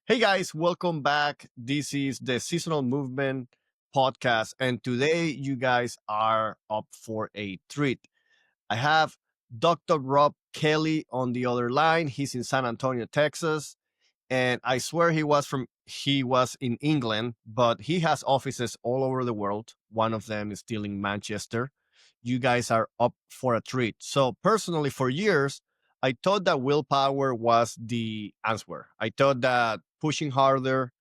Hey guys, welcome back. This is the Seasonal Movement podcast, and today you guys are up for a treat. I have Dr. Robb Kelly on the other line. He's in San Antonio, Texas, and I swear he was in England, but he has offices all over the world. One of them is still in Manchester. You guys are up for a treat. So personally, for years, I thought that willpower was the answer. I thought that pushing harder,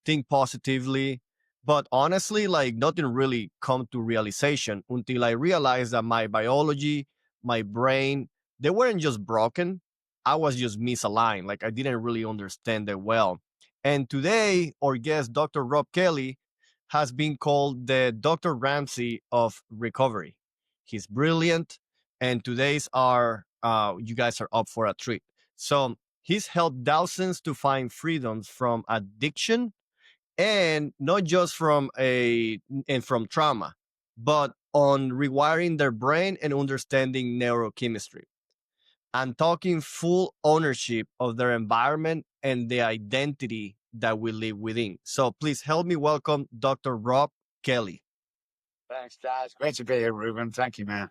think positively, but honestly, like nothing really come to realization until I realized that my biology, my brain, they weren't just broken. I was just misaligned. Like I didn't really understand it well. And today, our guest, Dr. Robb Kelly, has been called the Dr. Ramsey of recovery. He's brilliant, and today's are you guys are up for a treat. So he's helped thousands to find freedoms from addiction and not just from trauma, but on rewiring their brain and understanding neurochemistry. I'm talking full ownership of their environment and the identity that we live within. So please help me welcome Dr. Robb Kelly. Thanks, guys. Great to be here, Ruben. Thank you, man.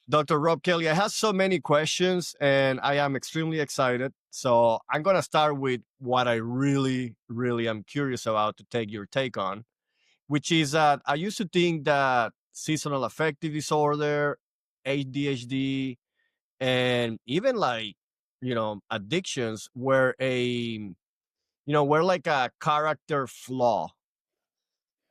Dr. Robb Kelly, I have so many questions and I am extremely excited. So I'm going to start with what I really, really am curious about to take your take on, which is that I used to think that seasonal affective disorder, ADHD, and even like, addictions were like a character flaw.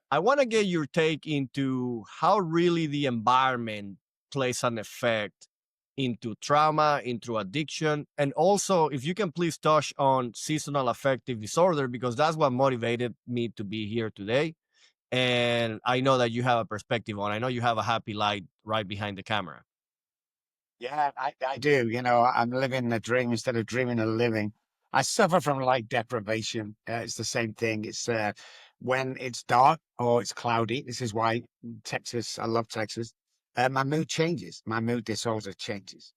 I want to get your take into how really the environment plays an effect into trauma, into addiction, and also if you can please touch on seasonal affective disorder, because that's what motivated me to be here today. And I know that you have a perspective on. I know you have a happy light right behind the camera. Yeah, I do. I'm living the dream instead of dreaming a living. I suffer from light deprivation. It's the same thing. It's when it's dark or it's cloudy. This is why Texas, I love Texas. My mood changes. My mood disorder changes.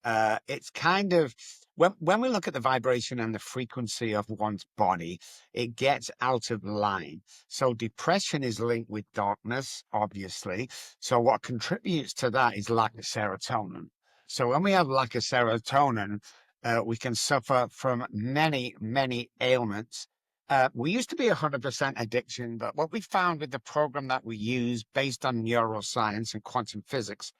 It's kind of when we look at the vibration and the frequency of one's body, it gets out of line. So depression is linked with darkness, obviously. So what contributes to that is lack of serotonin. So when we have lack of serotonin, we can suffer from many, many ailments. We used to be 100% addiction, but what we found with the program that we use based on neuroscience and quantum physics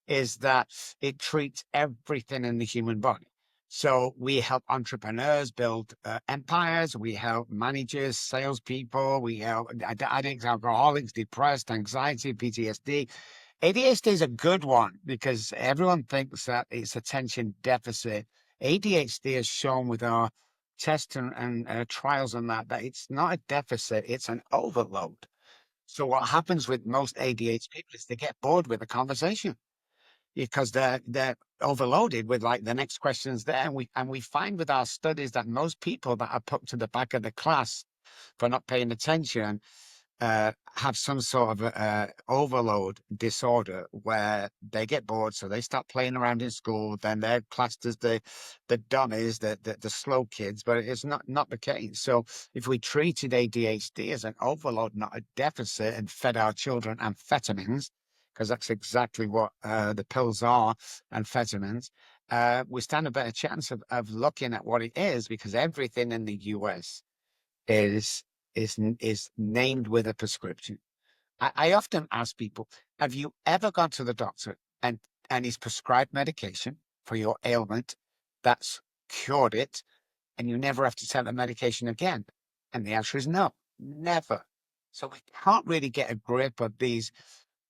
is that it treats everything in the human body. So we help entrepreneurs build empires. We help managers, salespeople. We help addicts, alcoholics, depressed, anxiety, PTSD. ADHD is a good one because everyone thinks that it's attention deficit. ADHD is shown with our tests and trials on that it's not a deficit, it's an overload. So what happens with most ADHD people is they get bored with the conversation because they're overloaded with like the next questions there. And we find with our studies that most people that are put to the back of the class for not paying attention have some sort of overload disorder where they get bored, so they start playing around in school. Then they're classed as the dummies, the slow kids, but it's not the case. So if we treated ADHD as an overload, not a deficit, and fed our children amphetamines, because that's exactly what the pills are, amphetamines, we stand a better chance of looking at what it is, because everything in the US is is named with a prescription. I often ask people, have you ever gone to the doctor and he's prescribed medication for your ailment that's cured it, and you never have to take the medication again? And the answer is no, never. So we can't really get a grip of these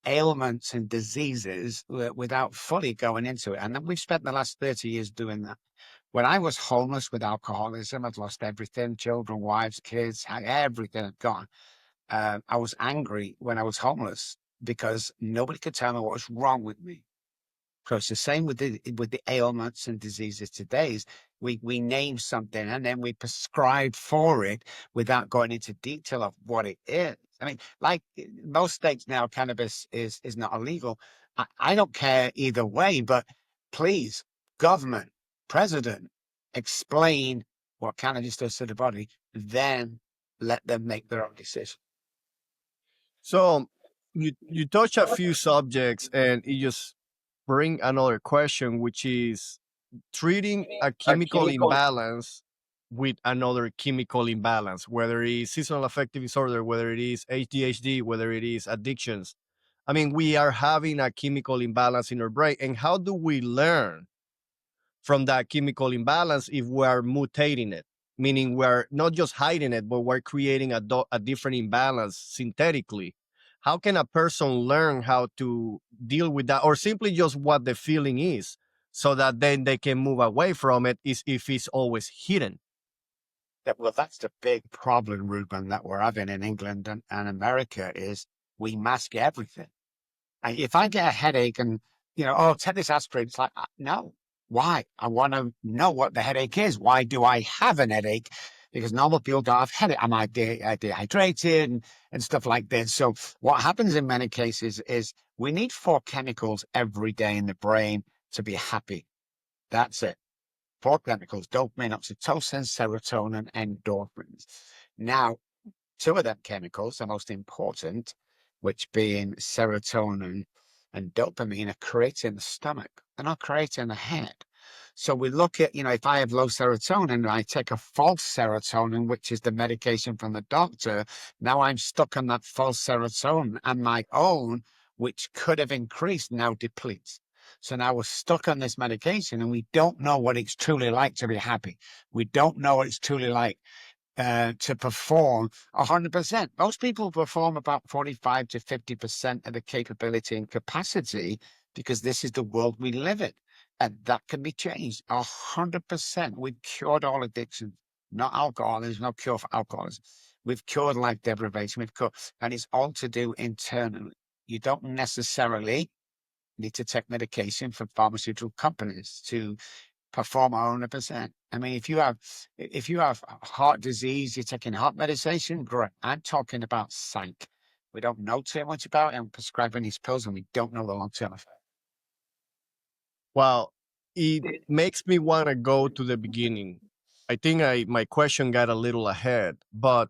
ailments and diseases without fully going into it. And then we've spent the last 30 years doing that. When I was homeless with alcoholism, I'd lost everything, children, wives, kids, everything had gone. I was angry when I was homeless because nobody could tell me what was wrong with me. So it's the same with the ailments and diseases today. Is we name something and then we prescribe for it without going into detail of what it is. I mean, like most states now, cannabis is not illegal. I don't care either way, but please, government, president, explain what cannabis does to the body, then let them make their own decision. So you touch a few subjects, and it just bring another question, which is treating a chemical imbalance with another chemical imbalance, whether it is seasonal affective disorder, whether it is ADHD, whether it is addictions. I mean, we are having a chemical imbalance in our brain. And how do we learn from that chemical imbalance if we are mutating it? Meaning we're not just hiding it, but we're creating a different imbalance synthetically. How can a person learn how to deal with that, or simply just what the feeling is, so that then they can move away from it, is if it's always hidden? Well, that's the big problem, Ruben, that we're having in England and America is we mask everything. If I get a headache and, oh, take this aspirin, it's like, no. Why? I want to know what the headache is. Why do I have an headache? Because normal people don't have headache. Am I dehydrated and stuff like this? So what happens in many cases is we need 4 chemicals every day in the brain to be happy. That's it. 4 chemicals: dopamine, oxytocin, serotonin, endorphins. Now, 2 of them chemicals, the most important, which being serotonin and dopamine, are created in the stomach. They're not created in the head. So we look at, if I have low serotonin, I take a false serotonin, which is the medication from the doctor. Now I'm stuck on that false serotonin, and my own, which could have increased, now depletes. So now we're stuck on this medication, and we don't know what it's truly like to be happy. We don't know what it's truly like to perform 100%. Most people perform about 45 to 50% of the capability and capacity because this is the world we live in. And that can be changed 100%. We've cured all addictions, not alcohol. There's no cure for alcoholism. We've cured life deprivation. And it's all to do internally. You don't necessarily need to take medication from pharmaceutical companies to perform 100%. I mean, if you have heart disease, you're taking heart medication, great. I'm talking about psych. We don't know too much about it, and prescribing these pills, and we don't know the long-term effect. Well, it makes me want to go to the beginning. I think my question got a little ahead, but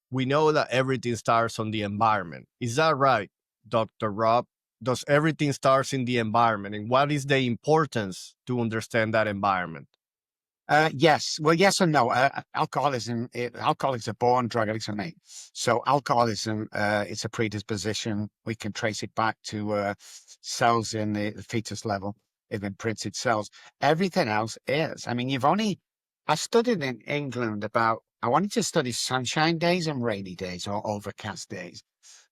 we know that everything starts on the environment. Is that right, Dr. Rob? Does everything starts in the environment? And what is the importance to understand that environment? Yes. Well, yes and no. Alcoholics are born, drug addicts are made. So alcoholism, it's a predisposition. We can trace it back to cells in the fetus level, imprinted cells. Everything else is. I mean, I studied in England I wanted to study sunshine days and rainy days or overcast days.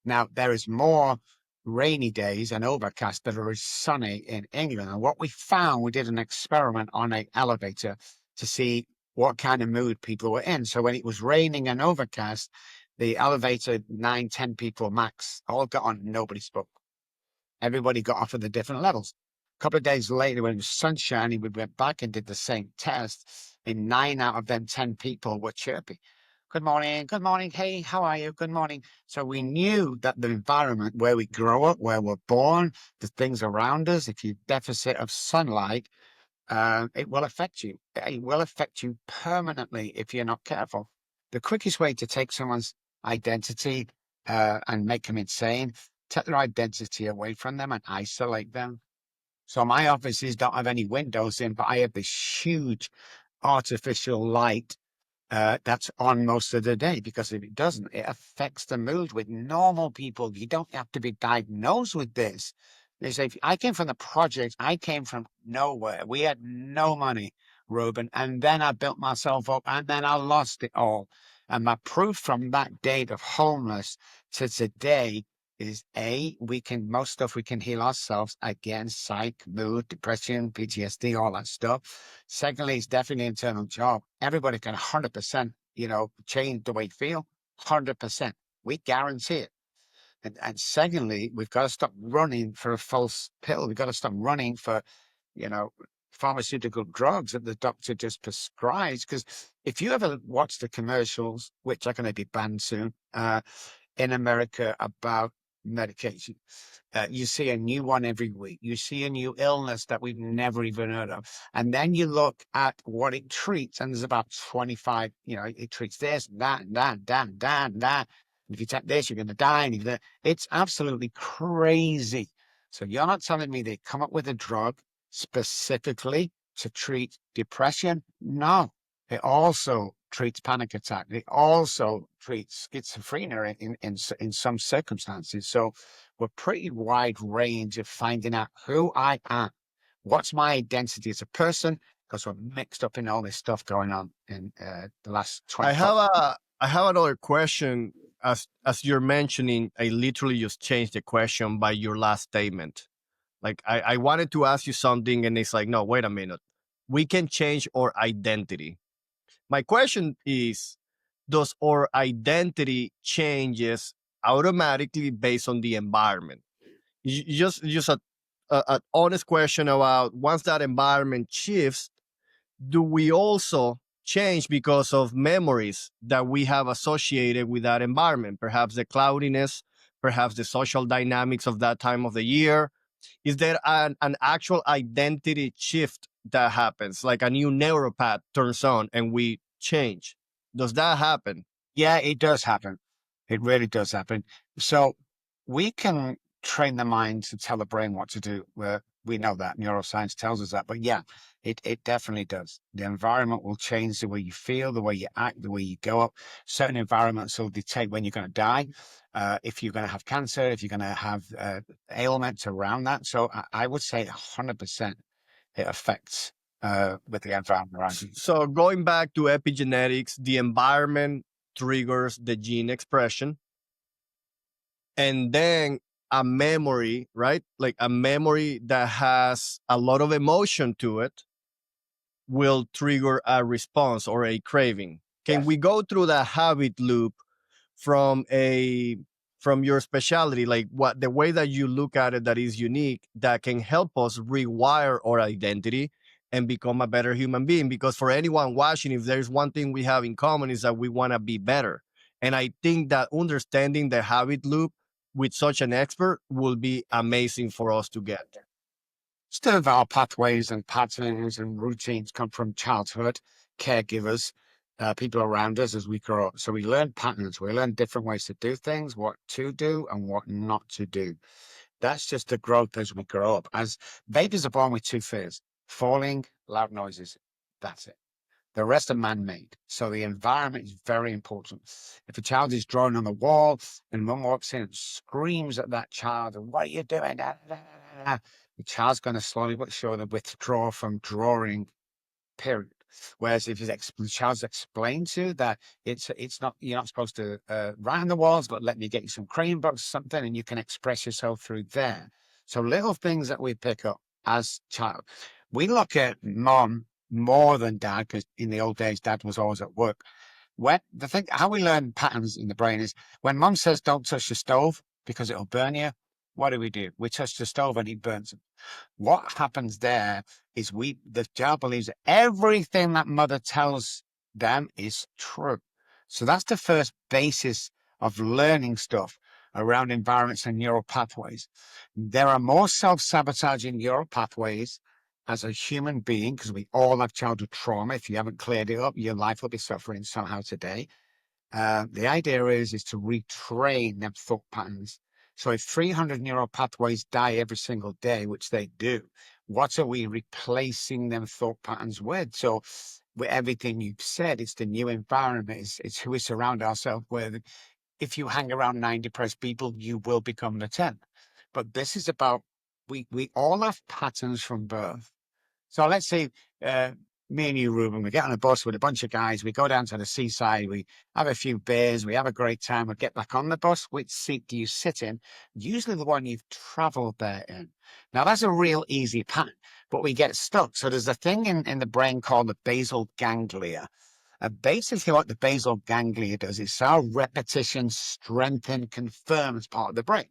Now, there is more rainy days and overcast that are sunny in England. And what we found, we did an experiment on an elevator to see what kind of mood people were in. So when it was raining and overcast, the elevator, 9, 10 people max, all got on, nobody spoke. Everybody got off at the different levels. A couple of days later, when it was sunshiny, we went back and did the same test. And 9 out of them 10 people were chirpy. Good morning. Good morning. Hey, how are you? Good morning. So we knew that the environment where we grow up, where we're born, the things around us, if you deficit of sunlight, it will affect you. It will affect you permanently if you're not careful. The quickest way to take someone's identity and make them insane, take their identity away from them and isolate them. So my offices don't have any windows in, but I have this huge artificial light that's on most of the day, because if it doesn't, it affects the mood. With normal people, you don't have to be diagnosed with this. They say, I came from the project, I came from nowhere. We had no money, Ruben, and then I built myself up, and then I lost it all. And my proof from that date of homeless to today is most stuff we can heal ourselves. Again, psych, mood, depression, PTSD, all that stuff. Secondly, it's definitely an internal job. Everybody can 100%, change the way you feel. 100%. We guarantee it. And secondly, we've got to stop running for a false pill. We've got to stop running for, you know, pharmaceutical drugs that the doctor just prescribes. Because if you ever watch the commercials, which are going to be banned soon, in America, about medication. You see a new one every week. You see a new illness that we've never even heard of. And then you look at what it treats, and there's about 25, it treats this, and that, and that, and that, and that, and that. And if you take this, you're going to die. And if that, it's absolutely crazy. So you're not telling me they come up with a drug specifically to treat depression? No. It also treats panic attack. It also treats schizophrenia in some circumstances. So we're pretty wide range of finding out who I am. What's my identity as a person? Because we're mixed up in all this stuff going on in the last I 24. have another question. As you're mentioning, I literally just changed the question by your last statement. Like I wanted to ask you something, and it's like, no, wait a minute. We can change our identity. My question is, does our identity changes automatically based on the environment? Just a honest question about once that environment shifts, do we also change because of memories that we have associated with that environment? Perhaps the cloudiness, perhaps the social dynamics of that time of the year. Is there an actual identity shift that happens, like a new neuropath turns on and we change? Does that happen? Yeah, it does happen. It really does happen. So we can train the mind to tell the brain what to do. We know that neuroscience tells us that. But yeah, it definitely does. The environment will change the way you feel, the way you act, the way you go up. Certain environments will dictate when you're going to die, if you're going to have cancer, if you're going to have ailments around that. So I would say 100% it affects with the environment around you. So going back to epigenetics, the environment triggers the gene expression, and then a memory, right? Like a memory that has a lot of emotion to it will trigger a response or a craving. Can Yes. we go through that habit loop from a from your specialty, like what the way that you look at it that is unique, that can help us rewire our identity and become a better human being? Because for anyone watching, if there's one thing we have in common is that we want to be better. And I think that understanding the habit loop with such an expert will be amazing for us to get. Some of our pathways and patterns and routines come from childhood, caregivers, people around us as we grow up. So we learn patterns, we learn different ways to do things, what to do and what not to do. That's just the growth as we grow up. As babies are born with two fears: falling, loud noises. That's it. The rest are man-made. So the environment is very important. If a child is drawing on the wall and mum walks in and screams at that child, and what are you doing? The child's going to slowly but surely withdraw from drawing, period. Whereas if the child's explained to that it's not, you're not supposed to write on the walls, but let me get you some crayon box or something, and you can express yourself through there. So little things that we pick up as child. We look at mom more than dad, because in the old days, dad was always at work. When the thing, how we learn patterns in the brain is when mom says, "Don't touch the stove because it'll burn you." What do? We touch the stove and it burns them. What happens there is the child believes that everything that mother tells them is true. So that's the first basis of learning stuff around environments and neural pathways. There are more self-sabotaging neural pathways as a human being, because we all have childhood trauma. If you haven't cleared it up, your life will be suffering somehow today. The idea is to retrain them thought patterns. So if 300 neural pathways die every single day, which they do, what are we replacing them thought patterns with? So with everything you've said, it's the new environment, it's who we surround ourselves with. If you hang around 9 depressed people, you will become the 10. But this is about, we all have patterns from birth. So let's say me and you, Ruben, we get on a bus with a bunch of guys. We go down to the seaside. We have a few beers. We have a great time. We get back on the bus. Which seat do you sit in? Usually the one you've traveled there in. Now, that's a real easy pattern, but we get stuck. So there's a thing in the brain called the basal ganglia. Basically, what the basal ganglia does is how repetition, strengthen, confirms part of the brain.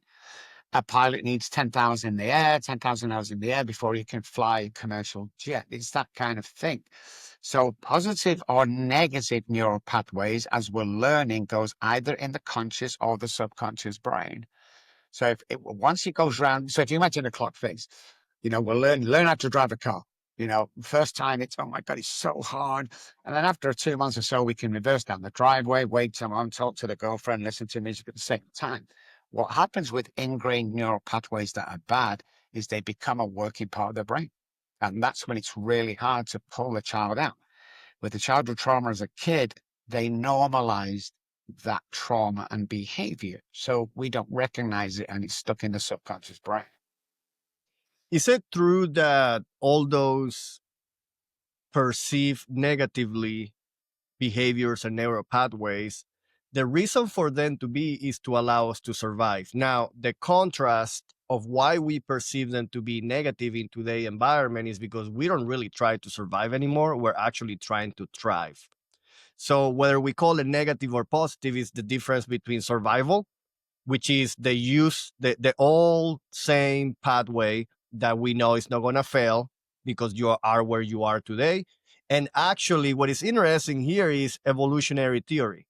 A pilot needs 10,000 in the air, 10,000 hours in the air before he can fly a commercial jet. It's that kind of thing. So positive or negative neural pathways, as we're learning, goes either in the conscious or the subconscious brain. So once it goes round, so if you imagine a clock face, we'll learn how to drive a car. First time it's, oh my God, it's so hard. And then after 2 months or so, we can reverse down the driveway, wave someone, talk to the girlfriend, listen to music at the same time. What happens with ingrained neural pathways that are bad is they become a working part of the brain. And that's when it's really hard to pull the child out. With the childhood trauma as a kid, they normalized that trauma and behavior. So we don't recognize it and it's stuck in the subconscious brain. Is it true that all those perceived negatively behaviors and neural pathways, the reason for them to be is to allow us to survive? Now, the contrast of why we perceive them to be negative in today's environment is because we don't really try to survive anymore. We're actually trying to thrive. So whether we call it negative or positive is the difference between survival, which is the old same pathway that we know is not going to fail because you are where you are today. And actually, what is interesting here is evolutionary theory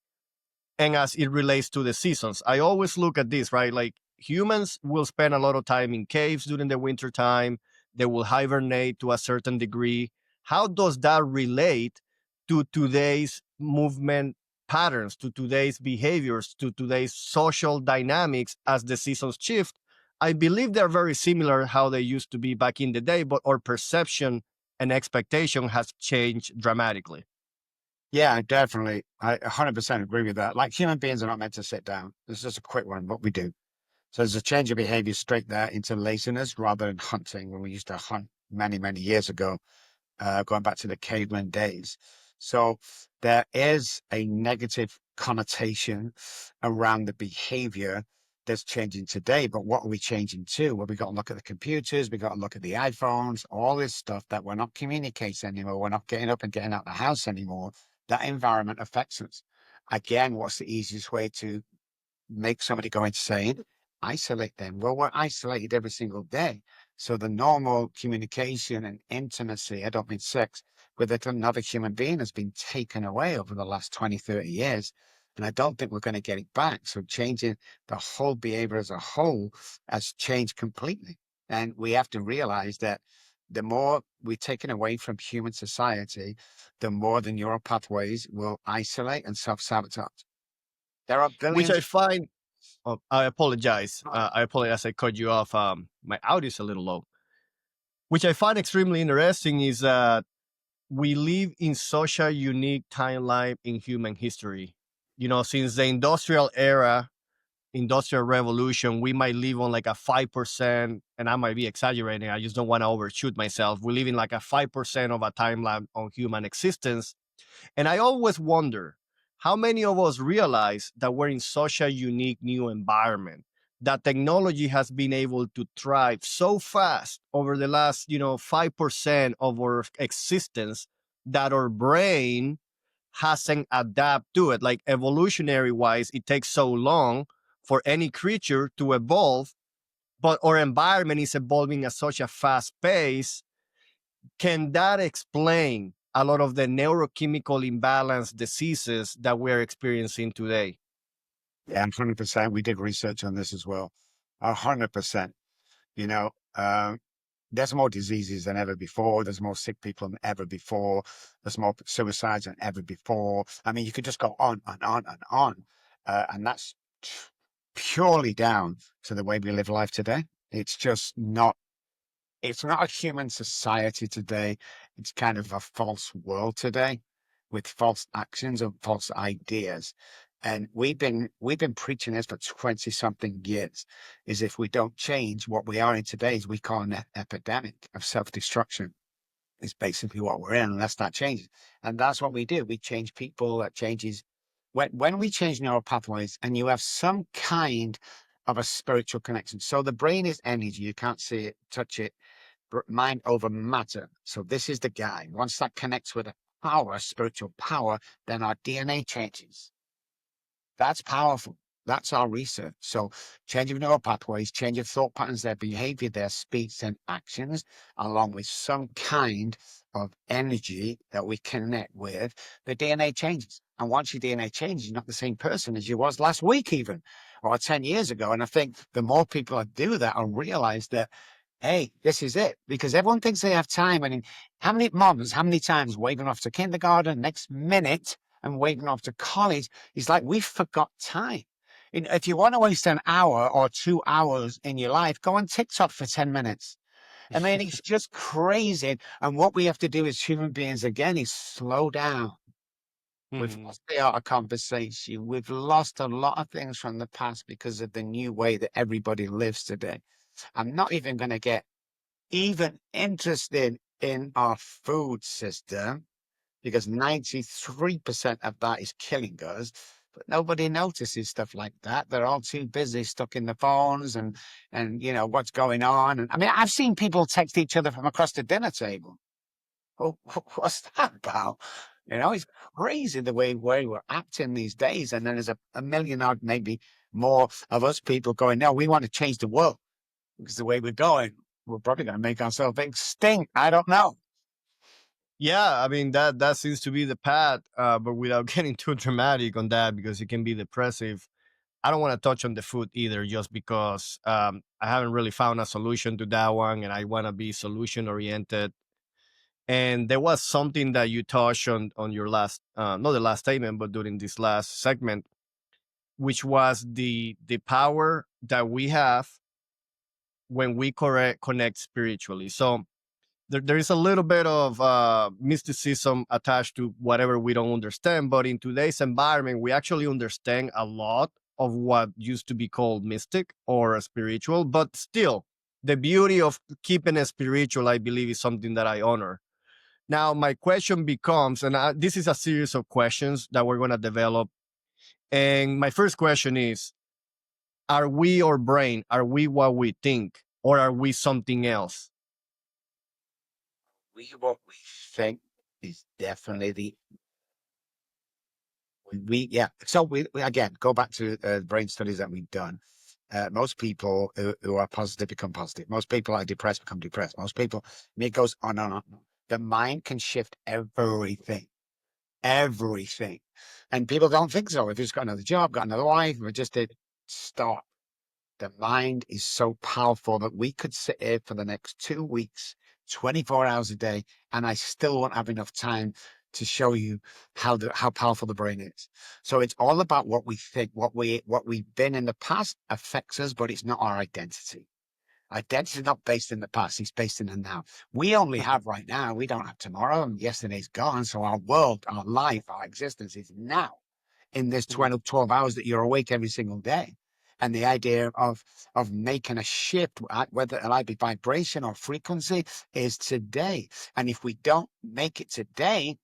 and as it relates to the seasons. I always look at this, right? Like humans will spend a lot of time in caves during the winter time. They will hibernate to a certain degree. How does that relate to today's movement patterns, to today's behaviors, to today's social dynamics as the seasons shift? I believe they're very similar how they used to be back in the day, but our perception and expectation has changed dramatically. Yeah, definitely. I 100% agree with that. Like human beings are not meant to sit down. This is just a quick one, but we do. So there's a change of behavior straight there into laziness rather than hunting when we used to hunt many, many years ago, going back to the caveman days. So there is a negative connotation around the behavior that's changing today. But what are we changing to? Well, we got to look at the computers, we got to look at the iPhones, all this stuff that we're not communicating anymore. We're not getting up and getting out of the house anymore. That environment affects us. Again, what's the easiest way to make somebody go insane? Isolate them. Well, we're isolated every single day. So the normal communication and intimacy, I don't mean sex, with another human being has been taken away over the last 20, 30 years. And I don't think we're going to get it back. So changing the whole behavior as a whole has changed completely. And we have to realize that the more we're taken away from human society, the more the neural pathways will isolate and self-sabotage. There are Which billions I of find, oh, I apologize. I apologize. I cut you off. My audio is a little low. Which I find extremely interesting is that we live in such a unique timeline in human history. Since the industrial era, industrial revolution, we might live on like a 5%, and I might be exaggerating. I just don't want to overshoot myself. We live in like a 5% of a timeline on human existence. And I always wonder how many of us realize that we're in such a unique new environment, that technology has been able to thrive so fast over the last, 5% of our existence, that our brain hasn't adapted to it. Like evolutionary wise, it takes so long for any creature to evolve, but our environment is evolving at such a fast pace. Can that explain a lot of the neurochemical imbalance diseases that we're experiencing today? Yeah, 100%. We did research on this as well. 100%. You know, um, there's more diseases than ever before. There's more sick people than ever before. There's more suicides than ever before. I mean, you could just go on and on and on. And that's purely down to the way we live life today. It's not a human society today. It's kind of a false world today with false actions and false ideas. And we've been preaching this for 20 something years, is if we don't change what we are in today is we call an epidemic of self-destruction. Is basically what we're in unless that changes. And that's what we do. We change people, that changes when we change neural pathways and you have some kind of a spiritual connection. So the brain is energy, you can't see it, touch it, mind over matter. So this is the guy. Once that connects with a power, spiritual power, then our DNA changes. That's powerful. That's our research. So change of neural pathways, change of thought patterns, their behavior, their speech and actions, along with some kind of energy that we connect with, the DNA changes. And once your DNA changes, you're not the same person as you was last week, even or 10 years ago. And I think the more people that do that, will realize that, hey, this is it. Because everyone thinks they have time. And how many moms, how many times waving off to kindergarten, next minute, and waving off to college? It's like we forgot time. If you want to waste an hour or 2 hours in your life, go on TikTok for 10 minutes. I mean, it's just crazy. And what we have to do as human beings again is slow down. We've Mhm. lost the art of conversation. We've lost a lot of things from the past because of the new way that everybody lives today. I'm not even going to get even interested in our food system because 93% of that is killing us. But nobody notices stuff like that. They're all too busy stuck in the phones and what's going on. And I mean, I've seen people text each other from across the dinner table. Oh, what's that about? It's crazy the way we're acting these days. And then there's a million odd, maybe more of us people going, no, we want to change the world because the way we're going, we're probably going to make ourselves extinct. I don't know. Yeah, I mean that seems to be the path, but without getting too dramatic on that because it can be depressive. I don't want to touch on the food either, just because I haven't really found a solution to that one, and I want to be solution oriented. And there was something that you touched on your last, not the last statement, but during this last segment, which was the power that we have when we connect spiritually. So there is a little bit of mysticism attached to whatever we don't understand. But in today's environment, we actually understand a lot of what used to be called mystic or spiritual. But still, the beauty of keeping it spiritual, I believe, is something that I honor. Now, my question becomes, and this is a series of questions that we're going to develop. And my first question is, are we our brain? Are we what we think? Or are we something else? What we think is definitely yeah. So we again go back to the brain studies that we've done. Most people who are positive become positive. Most people are depressed become depressed. Most people, it goes on and on. The mind can shift everything, everything. And people don't think so. If it's got another job, got another life, we just did stop. The mind is so powerful that we could sit here for the next 2 weeks, 24 hours a day, and I still won't have enough time to show you how powerful the brain is. So it's all about what we think, what we've been in the past affects us, but it's not our identity. Identity is not based in the past, it's based in the now. We only have right now, we don't have tomorrow, and yesterday's gone. So our world, our life, our existence is now in this 12 hours that you're awake every single day. And the idea of making a shift, whether it might be vibration or frequency, is today. And if we don't make it today,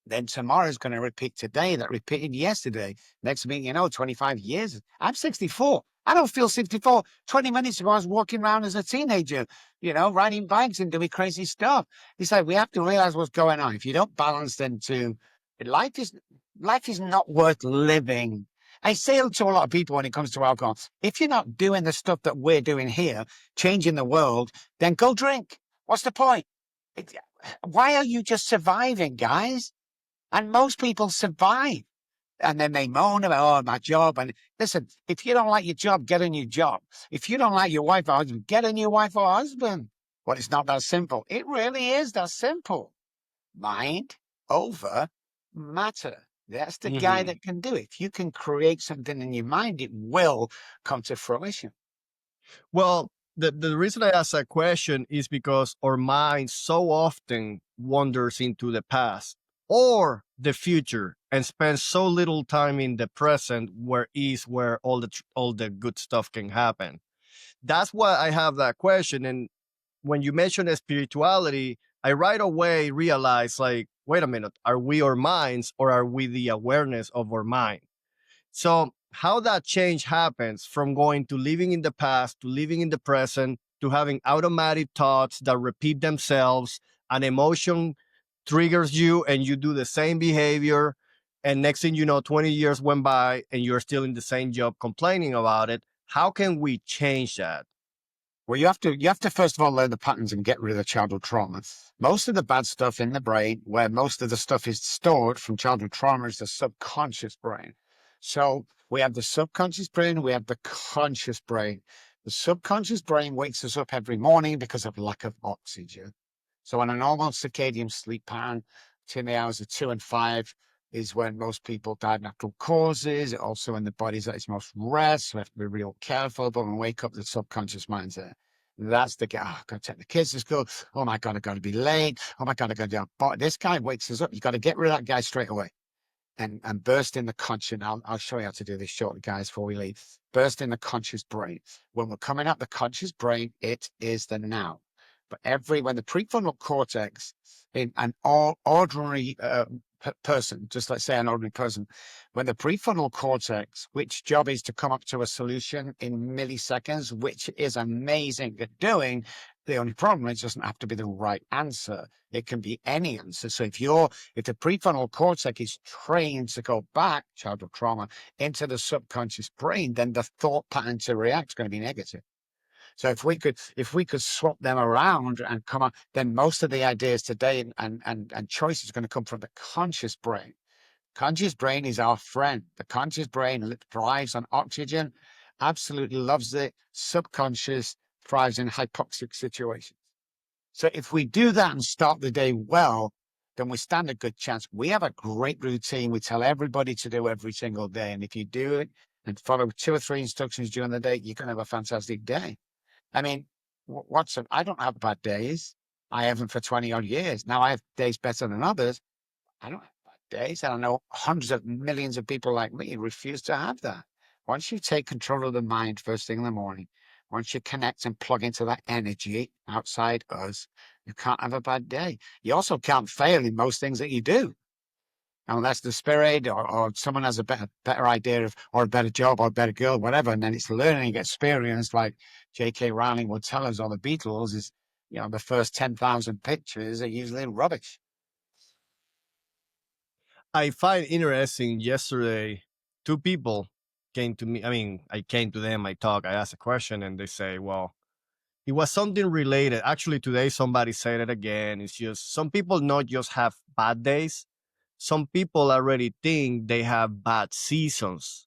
then tomorrow's going to repeat today that repeated yesterday. Next thing you know, 25 years. I'm 64. I don't feel 64. 20 minutes ago, I was walking around as a teenager, riding bikes and doing crazy stuff. It's like we have to realize what's going on. If you don't balance them two, life is life is not worth living. I say to a lot of people when it comes to alcohol, if you're not doing the stuff that we're doing here, changing the world, then go drink. What's the point? It, why are you just surviving, guys? And most people survive. And then they moan about, oh, my job. And listen, if you don't like your job, get a new job. If you don't like your wife or husband, get a new wife or husband. Well, it's not that simple. It really is that simple. Mind over matter. That's the guy Mhm. that can do it. If you can create something in your mind, it will come to fruition. Well, the reason I ask that question is because our mind so often wanders into the past or the future and spends so little time in the present, where all the good stuff can happen. That's why I have that question. And when you mention spirituality, I right away realize, like, wait a minute, are we our minds or are we the awareness of our mind? So, how that change happens from going to living in the past to living in the present to having automatic thoughts that repeat themselves, an emotion triggers you and you do the same behavior. And next thing you know, 20 years went by and you're still in the same job complaining about it. How can we change that? Well, you have to first of all learn the patterns and get rid of the childhood trauma. Most of the bad stuff in the brain, where most of the stuff is stored from childhood trauma, is the subconscious brain. So we have the subconscious brain, we have the conscious brain. The subconscious brain wakes us up every morning because of lack of oxygen. So on a normal circadian sleep pattern, between the hours of 2 and 5 is when most people die of natural causes. Also in the body's at its most rest. So we have to be real careful. But when we wake up, the subconscious mind's there. That's the guy. Oh, I've got to take the kids to school. Oh my God, I've got to be late. Oh my God, I've got to do. But this guy wakes us up. You got to get rid of that guy straight away and burst in the conscious. I'll show you how to do this shortly, guys, before we leave. Burst in the conscious brain. When we're coming out the conscious brain, it is the now. But when the prefrontal cortex in an ordinary person, just let's say an ordinary person, when the prefrontal cortex, which job is to come up to a solution in milliseconds, which is amazing at doing, the only problem is it doesn't have to be the right answer. It can be any answer. So if the prefrontal cortex is trained to go back, childhood trauma, into the subconscious brain, then the thought pattern to react is going to be negative. So if we could swap them around and come on, then most of the ideas today and choices are going to come from the conscious brain. Conscious brain is our friend. The conscious brain thrives on oxygen, absolutely loves it. Subconscious thrives in hypoxic situations. So if we do that and start the day well, then we stand a good chance. We have a great routine. We tell everybody to do every single day. And if you do it and follow 2 or 3 instructions during the day, you can have a fantastic day. I mean, Watson, I don't have bad days. I haven't for 20 odd years. Now I have days better than others. I don't have bad days. And I know hundreds of millions of people like me refuse to have that. Once you take control of the mind first thing in the morning, once you connect and plug into that energy outside us, you can't have a bad day. You also can't fail in most things that you do. Unless the spirit or someone has a better idea of, or a better job or a better girl, whatever, and then it's learning experience, like J.K. Rowling would tell us, or the Beatles, is the first 10,000 pictures are usually rubbish. I find interesting yesterday, two people came to me. I mean, I came to them, I talk, I asked a question, and they say, well, it was something related. Actually, today somebody said it again. It's just some people not just have bad days. Some people already think they have bad seasons.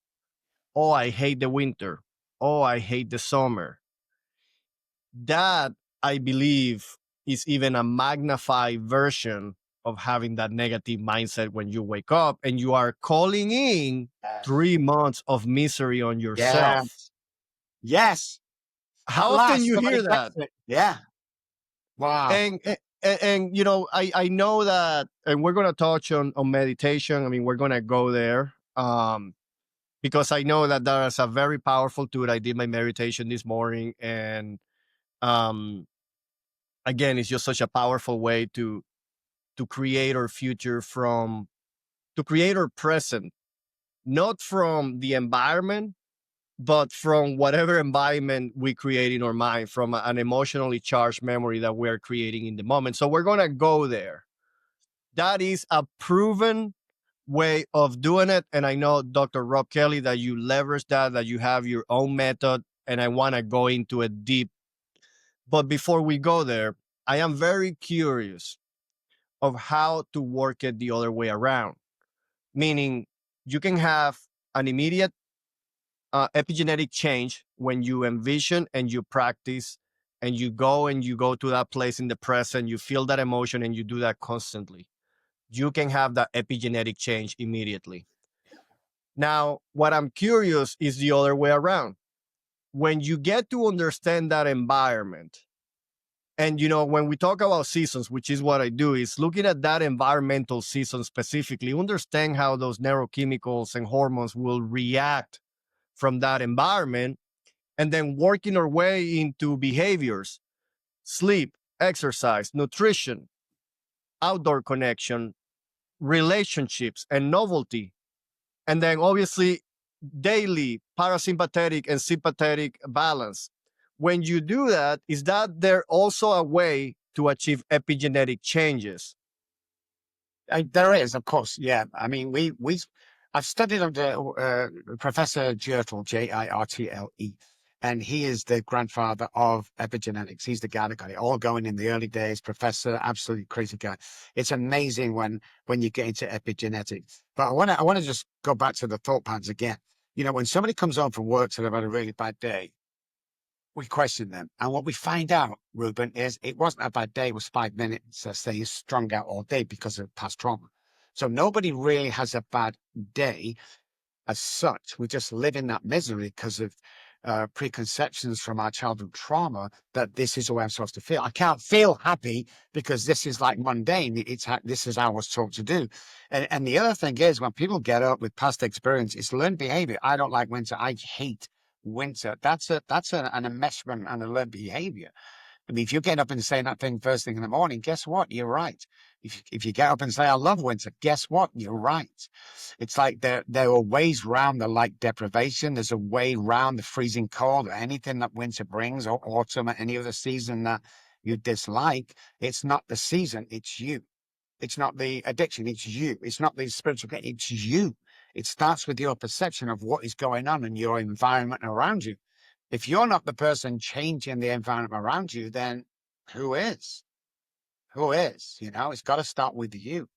Oh, I hate the winter. Oh, I hate the summer. That, I believe, is even a magnified version of having that negative mindset when you wake up and you are calling in Yes. 3 months of misery on yourself. Yes. Yes. At How often last, you somebody hear gets that? it. Yeah. Wow. And I know that, and we're gonna touch on meditation. I mean, we're gonna go there. Because I know that that is a very powerful tool. I did my meditation this morning, and um, again, it's just such a powerful way to create our future from to create our present, not from the environment, but from whatever environment we create in our mind, from an emotionally charged memory that we're creating in the moment. So we're gonna go there. That is a proven way of doing it. And I know, Dr. Robb Kelly, that you leverage that you have your own method, and I want to go into it deep. But before we go there, I am very curious of how to work it the other way around. Meaning, you can have an immediate epigenetic change when you envision and you practice and you go to that place in the present, you feel that emotion and you do that constantly. You can have that epigenetic change immediately. Now, what I'm curious is the other way around. When you get to understand that environment, and when we talk about seasons, which is what I do, is looking at that environmental season specifically, understand how those neurochemicals and hormones will react from that environment, and then working our way into behaviors, sleep, exercise, nutrition, outdoor connection, relationships, and novelty. And then obviously daily parasympathetic and sympathetic balance. When you do that, is that there also a way to achieve epigenetic changes? There is, of course. Yeah. I mean, I've studied under Professor Jirtle, Jirtle, And he is the grandfather of epigenetics. He's the guy that got it all going in the early days. Professor, absolutely crazy guy. It's amazing when you get into epigenetics. But I want to just go back to the thought patterns again. When somebody comes home from work, so they've had a really bad day, we question them. And what we find out, Ruben, is it wasn't a bad day. It was 5 minutes. Let's say he's strung out all day because of past trauma. So nobody really has a bad day as such. We just live in that misery because of preconceptions from our childhood trauma that this is the way I'm supposed to feel. I can't feel happy because this is like mundane. This is how I was taught to do. And the other thing is, when people get up with past experience, it's learned behavior. I don't like winter. I hate winter. That's an enmeshment and a learned behavior. I mean, if you get up and say that thing first thing in the morning, guess what? You're right. If you get up and say, I love winter, guess what? You're right. It's like there are ways around the light deprivation. There's a way around the freezing cold or anything that winter brings, or autumn or any other season that you dislike. It's not the season, it's you. It's not the addiction, it's you. It's not the spiritual, it's you. It starts with your perception of what is going on in your environment around you. If you're not the person changing the environment around you, then who is? Who is? It's got to start with you.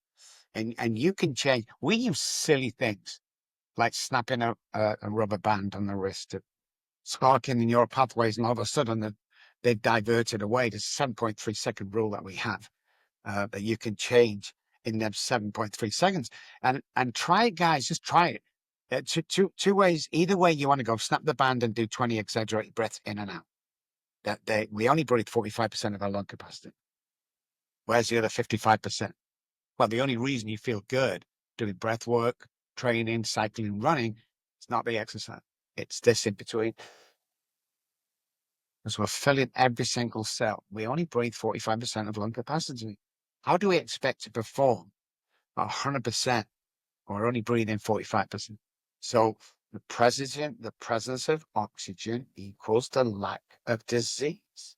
And you can change. We use silly things like snapping a rubber band on the wrist, sparking in neural pathways, and all of a sudden they've diverted away. There's a 7.3 second rule that we have that you can change in them 7.3 seconds. And try it, guys. Just try it. Two ways. Either way you want to go, snap the band and do 20 exaggerated breaths in and out. We only breathe 45% of our lung capacity. Where's the other 55%? Well, the only reason you feel good doing breath work, training, cycling, running, it's not the exercise. It's this in between. Because we're filling every single cell. We only breathe 45% of lung capacity. How do we expect to perform 100% or only breathing 45%? So the presence of oxygen equals the lack of disease.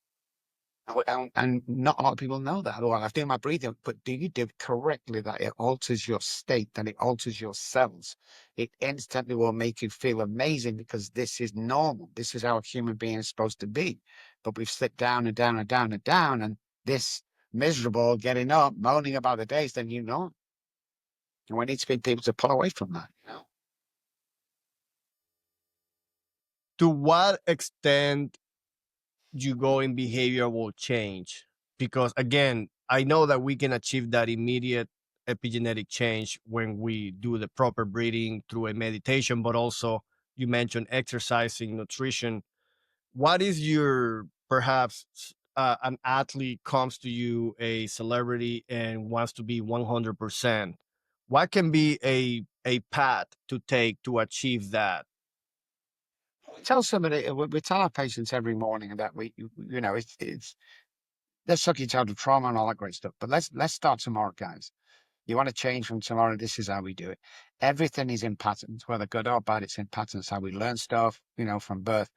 And not a lot of people know that. Well, I've done my breathing, but do you do it correctly? That it alters your state, that it alters your cells. It instantly will make you feel amazing because this is normal. This is how a human being is supposed to be. But we've slipped down and down and down and down, and this miserable getting up, moaning about the days, then And we need to be people to pull away from that. To what extent you go in behavioral change? Because again, I know that we can achieve that immediate epigenetic change when we do the proper breathing through a meditation, but also you mentioned exercising, nutrition. What is your, perhaps an athlete comes to you, a celebrity, and wants to be 100%? What can be a path to take to achieve that? We tell somebody, we tell our patients every morning that it's let's suck each out of trauma and all that great stuff. But let's start tomorrow, guys. You want to change from tomorrow, this is how we do it. Everything is in patterns, whether good or bad, it's in patterns, how we learn stuff, from birth.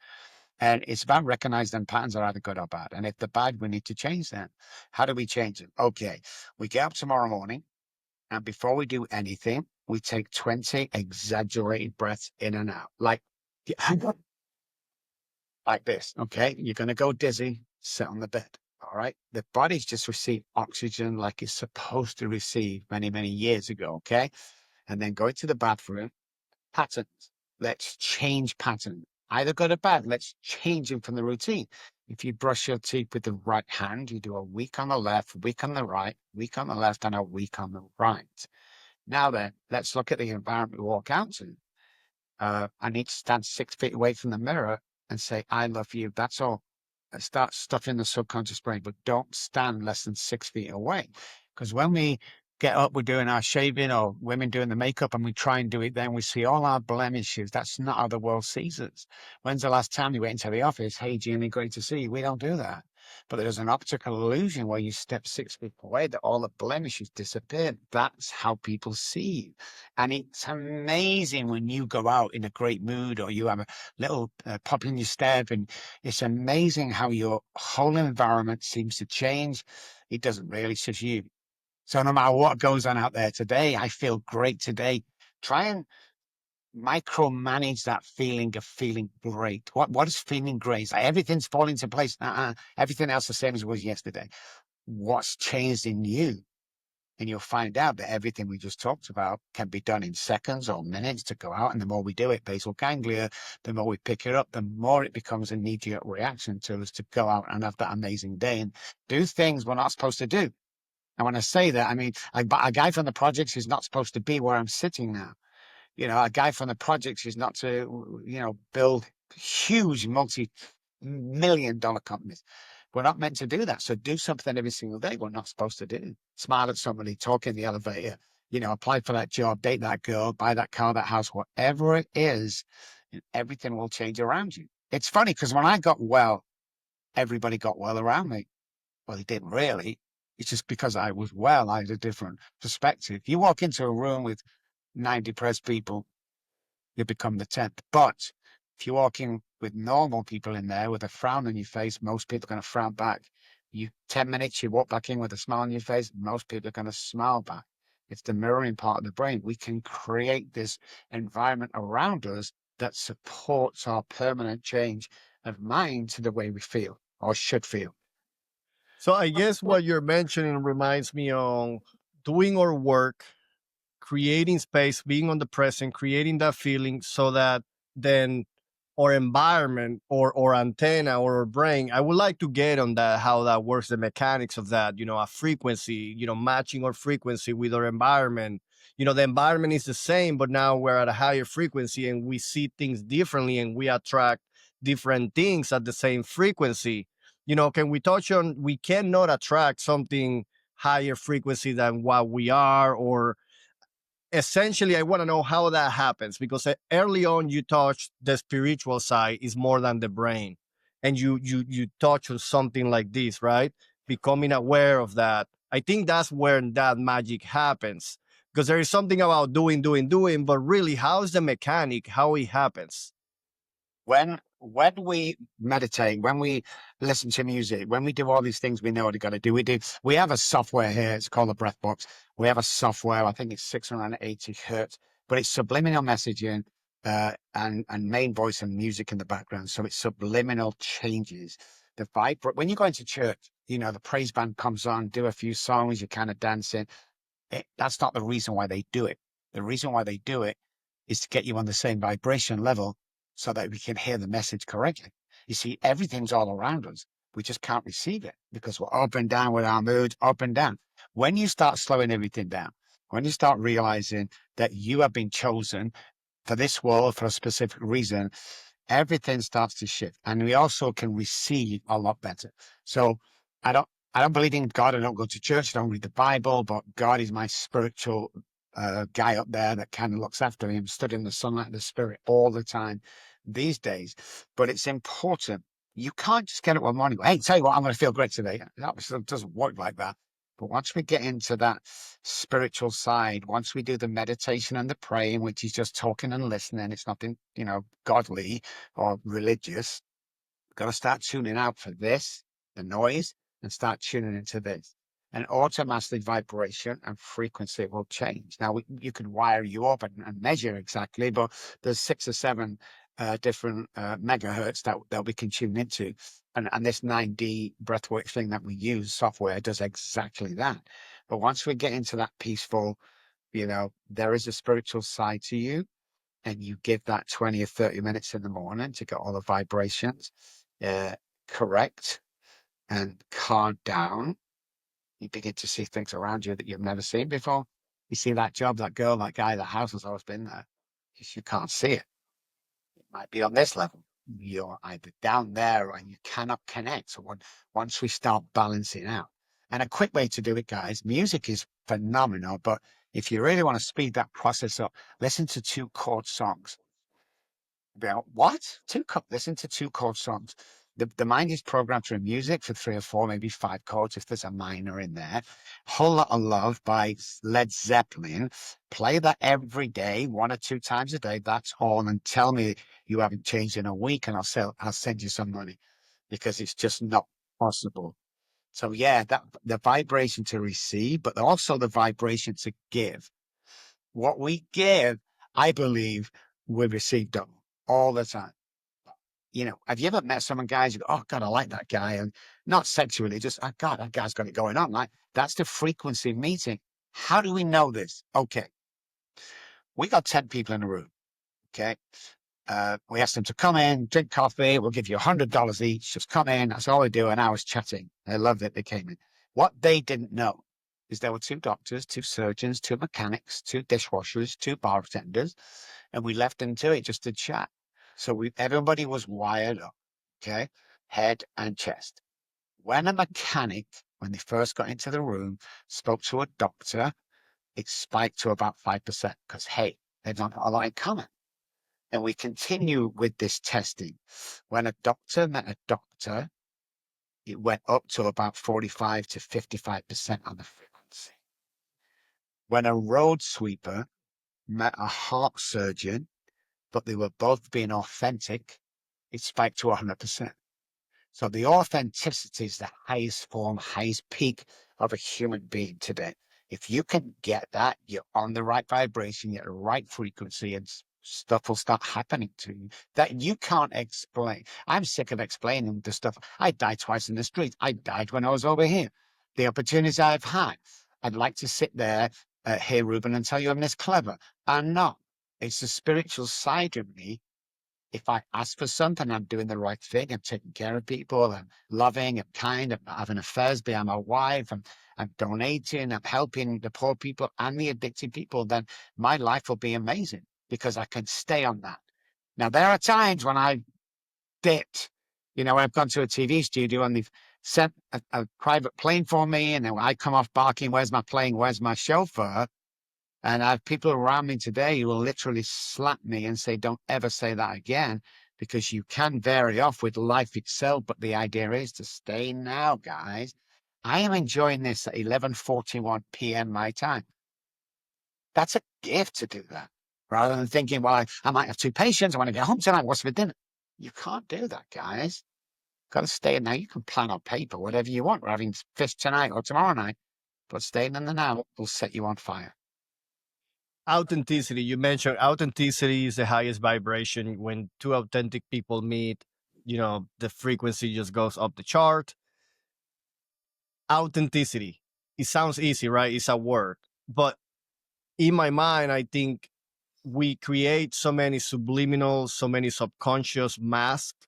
And it's about recognizing them patterns are either good or bad. And if they're bad, we need to change them. How do we change them? Okay, we get up tomorrow morning, and before we do anything, we take 20 exaggerated breaths in and out. Like this, okay? You're going to go dizzy, sit on the bed, all right? The body's just received oxygen like it's supposed to receive many, many years ago, okay? And then go into the bathroom, patterns. Let's change pattern. Either good or bad, let's change them from the routine. If you brush your teeth with the right hand, you do a week on the left, week on the right, week on the left, and a week on the right. Now then, let's look at the environment we walk out to. I need to stand 6 feet away from the mirror and say, I love you. That's all. Start stuffing the subconscious brain, but don't stand less than 6 feet away. Because when we get up, we're doing our shaving or women doing the makeup and we try and do it, then we see all our blemishes. That's not how the world sees us. When's the last time you went into the office? Hey, Jimmy, great to see you. We don't do that. But there's an optical illusion where you step 6 feet away that all the blemishes disappear. That's how people see you. And it's amazing when you go out in a great mood or you have a little pop in your step, and it's amazing how your whole environment seems to change. It doesn't really, it's just you. So no matter what goes on out there today, I feel great today. Try and micromanage that feeling of feeling great. What is feeling great? It's like everything's falling into place. Everything else the same as it was yesterday. What's changed in you? And you'll find out that everything we just talked about can be done in seconds or minutes to go out. And the more we do it, basal ganglia, the more we pick it up, the more it becomes an immediate reaction to us to go out and have that amazing day and do things we're not supposed to do. And when I say that, I mean, a guy from the projects is not supposed to be where I'm sitting now. A guy from the projects is not to, build huge multi-million-dollar companies. We're not meant to do that. So do something every single day we're not supposed to do. Smile at somebody, talk in the elevator, apply for that job, date that girl, buy that car, that house, whatever it is, and everything will change around you. It's funny because when I got well, everybody got well around me. Well, they didn't really. It's just because I was well, I had a different perspective. You walk into a room with 9 depressed people, you become the 10th. But if you walk in with normal people in there with a frown on your face, most people are going to frown back. 10 minutes, you walk back in with a smile on your face, most people are going to smile back. It's the mirroring part of the brain. We can create this environment around us that supports our permanent change of mind to the way we feel or should feel. So I guess what you're mentioning reminds me of doing our work, creating space, being on the present, creating that feeling so that then our environment or antenna or our brain, I would like to get on that, how that works, the mechanics of that, a frequency, matching our frequency with our environment. The environment is the same, but now we're at a higher frequency and we see things differently and we attract different things at the same frequency. Can we touch on, we cannot attract something higher frequency than what we are, or essentially I want to know how that happens, because early on you touched the spiritual side is more than the brain, and you touch on something like this, right? Becoming aware of that, I think that's where that magic happens, because there is something about doing, but really how's the mechanic, how it happens? When we meditate, when we listen to music, when we do all these things we know what we got to do, we have a software here. It's called the Breath Box. We have a software. I think it's 680 hertz, but it's subliminal messaging, and main voice and music in the background. So it's subliminal changes. When you go into church, the praise band comes on, do a few songs, you're kind of dancing. That's not the reason why they do it. The reason why they do it is to get you on the same vibration level so that we can hear the message correctly. You see, everything's all around us. We just can't receive it because we're up and down with our moods, up and down. When you start slowing everything down, when you start realizing that you have been chosen for this world for a specific reason, everything starts to shift. And we also can receive a lot better. So I don't I don't believe in God. I don't go to church. I don't read the Bible, but God is my spiritual guy up there that kind of looks after me. I'm studying the sunlight of the spirit all the time these days. But it's important. You can't just get up one morning and go, hey, tell you what, I'm going to feel great today. That doesn't work like that. But once we get into that spiritual side, once we do the meditation and the praying, which is just talking and listening, it's nothing, godly or religious. Got to start tuning out for this, the noise, and start tuning into this. And automatically vibration and frequency will change. Now, you can wire you up and measure exactly, but there's 6 or 7 different megahertz that we can tune into. And this 9D breathwork thing that we use, software, does exactly that. But once we get into that peaceful, there is a spiritual side to you, and you give that 20 or 30 minutes in the morning to get all the vibrations uh, correct and calm down, you begin to see things around you that you've never seen before. You see that job, that girl, that guy, that house has always been there. You can't see it. It might be on this level. You're either down there and you cannot connect. So once we start balancing out, and a quick way to do it, guys, music is phenomenal. But if you really want to speed that process up, listen to 2 chord songs. What? Listen to 2 chord songs. The mind is programmed through music for 3 or 4, maybe 5 chords if there's a minor in there. Whole Lot of Love by Led Zeppelin. Play that every day, 1 or 2 times a day. That's all. And tell me you haven't changed in a week, and I'll send you some money, because it's just not possible. So yeah, that the vibration to receive, but also the vibration to give. What we give, I believe, we received all the time. You know, have you ever met someone, guys, you go, oh God, I like that guy? And not sexually, just, oh God, that guy's got it going on. Like, that's the frequency of meeting. How do we know this? Okay. We got 10 people in a room. Okay. We asked them to come in, drink coffee. We'll give you $100 each. Just come in. That's all we do. An hour's chatting. They loved it. They came in. What they didn't know is there were two doctors, two surgeons, two mechanics, two dishwashers, two bartenders, and we left them to it just to chat. So everybody was wired up. Okay, head and chest. When a mechanic, when they first got into the room, spoke to a doctor, it spiked to about 5% because hey, they've not got a lot in common. And we continue with this testing. When a doctor met a doctor, it went up to about 45 to 55% on the frequency. When a road sweeper met a heart surgeon, but they were both being authentic, it spiked to 100%. So the authenticity is the highest form, highest peak of a human being today. If you can get that, you're on the right vibration, you're at the right frequency, and stuff will start happening to you that you can't explain. I'm sick of explaining the stuff. I died twice in the street. I died when I was over here. The opportunities I've had, I'd like to sit there, here, Ruben, and tell you I'm this clever. I'm not. It's the spiritual side of me. If I ask for something, I'm doing the right thing. I'm taking care of people. I'm loving. I'm kind. I'm not having affairs behind my wife. I'm donating. I'm helping the poor people and the addicted people. Then my life will be amazing because I can stay on that. Now, there are times when I've dipped, you know, I've gone to a TV studio and they've sent a private plane for me. And then I come off barking, where's my plane? Where's my chauffeur? And I have people around me today who will literally slap me and say, don't ever say that again, because you can vary off with life itself. But the idea is to stay now, guys. I am enjoying this at 11:41 p.m. my time. That's a gift to do that. Rather than thinking, well, I might have two patients. I want to get home tonight. What's for dinner? You can't do that, guys. Got to stay in now. You can plan on paper, whatever you want. We're having fish tonight or tomorrow night. But staying in the now will set you on fire. Authenticity. You mentioned authenticity is the highest vibration. When two authentic people meet, the frequency just goes up the chart. Authenticity. It sounds easy, right? It's a word. But in my mind, I think we create so many subliminals, so many subconscious masks,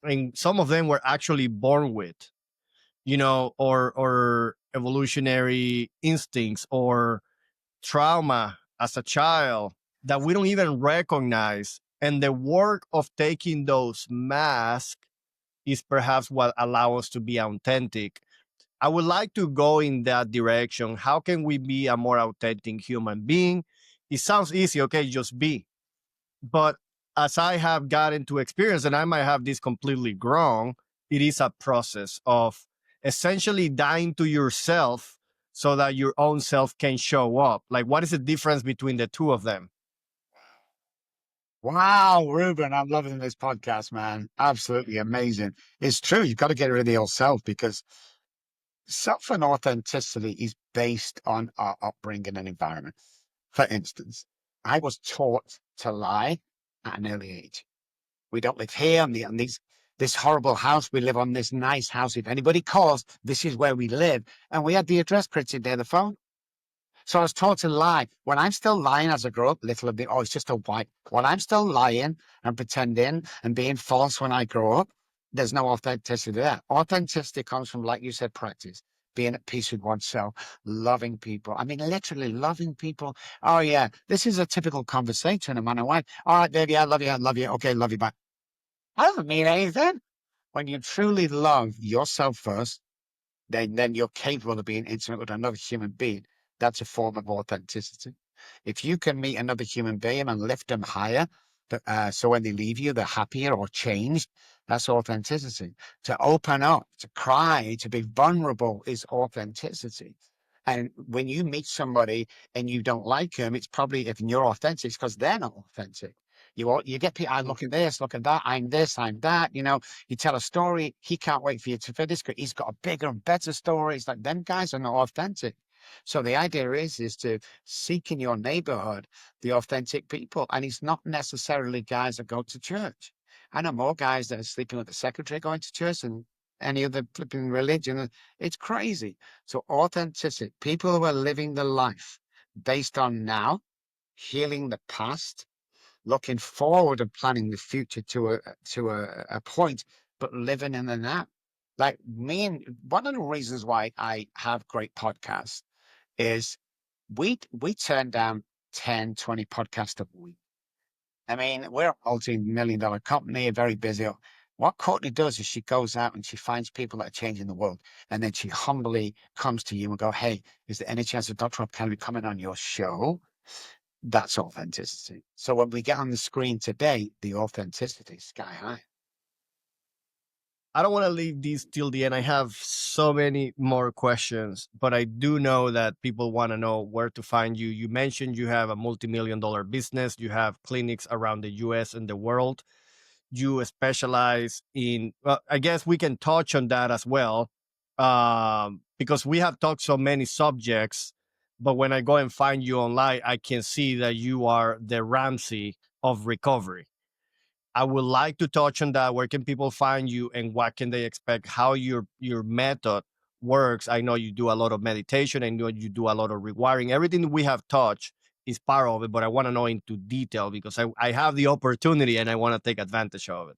and some of them were actually born with, or evolutionary instincts or trauma as a child that we don't even recognize. And the work of taking those masks is perhaps what allows us to be authentic. I would like to go in that direction. How can we be a more authentic human being? It sounds easy, okay, just be. But as I have gotten to experience, and I might have this completely wrong, it is a process of essentially dying to yourself so that your own self can show up. Like, what is the difference between the two of them? Wow, Ruben, I'm loving this podcast, man. Absolutely amazing. It's true. You've got to get rid of yourself because self and authenticity is based on our upbringing and environment. For instance, I was taught to lie at an early age. We don't live here on this horrible house. We live on this nice house. If anybody calls, this is where we live. And we had the address printed there, the phone. So I was taught to lie. When I'm still lying as I grow up, little of the, oh, it's just a white. When I'm still lying and pretending and being false when I grow up, there's no authenticity there. Authenticity comes from, like you said, practice, being at peace with oneself, loving people. I mean, literally loving people. Oh, yeah, this is a typical conversation, a man and wife. All right, baby, I love you. I love you. Okay, love you back. That doesn't mean anything. When you truly love yourself first, then you're capable of being intimate with another human being. That's a form of authenticity. If you can meet another human being and lift them higher, so when they leave you, they're happier or changed, that's authenticity. To open up, to cry, to be vulnerable is authenticity. And when you meet somebody and you don't like them, it's probably, if you're authentic, it's because they're not authentic. You get people, I look at this, look at that, I'm this, I'm that, you tell a story, he can't wait for you to finish because he's got a bigger and better story. It's like, them guys are not authentic. So the idea is to seek in your neighborhood the authentic people. And it's not necessarily guys that go to church. I know more guys that are sleeping with the secretary going to church than any other flipping religion. It's crazy. So authenticity, people who are living the life based on now, healing the past, looking forward and planning the future to a point, but living in the now. Like me, and one of the reasons why I have great podcasts is we turn down 10, 20 podcasts a week. I mean, we're a multi-million dollar company, very busy. What Courtney does is she goes out and she finds people that are changing the world. And then she humbly comes to you and go, hey, is there any chance of Dr. Robb Kelly coming on your show? That's authenticity. So when we get on the screen today, the authenticity is sky high. I don't want to leave these till the end. I have so many more questions, but I do know that people want to know where to find you. You mentioned you have a multi-million dollar business, you have clinics around the US and the world. You specialize in, well, I guess we can touch on that as well, because we have talked so many subjects. But when I go and find you online, I can see that you are the Ramsey of recovery. I would like to touch on that. Where can people find you, and what can they expect? How your method works? I know you do a lot of meditation. I know you do a lot of rewiring. Everything we have touched is part of it, but I want to know into detail because I have the opportunity and I want to take advantage of it.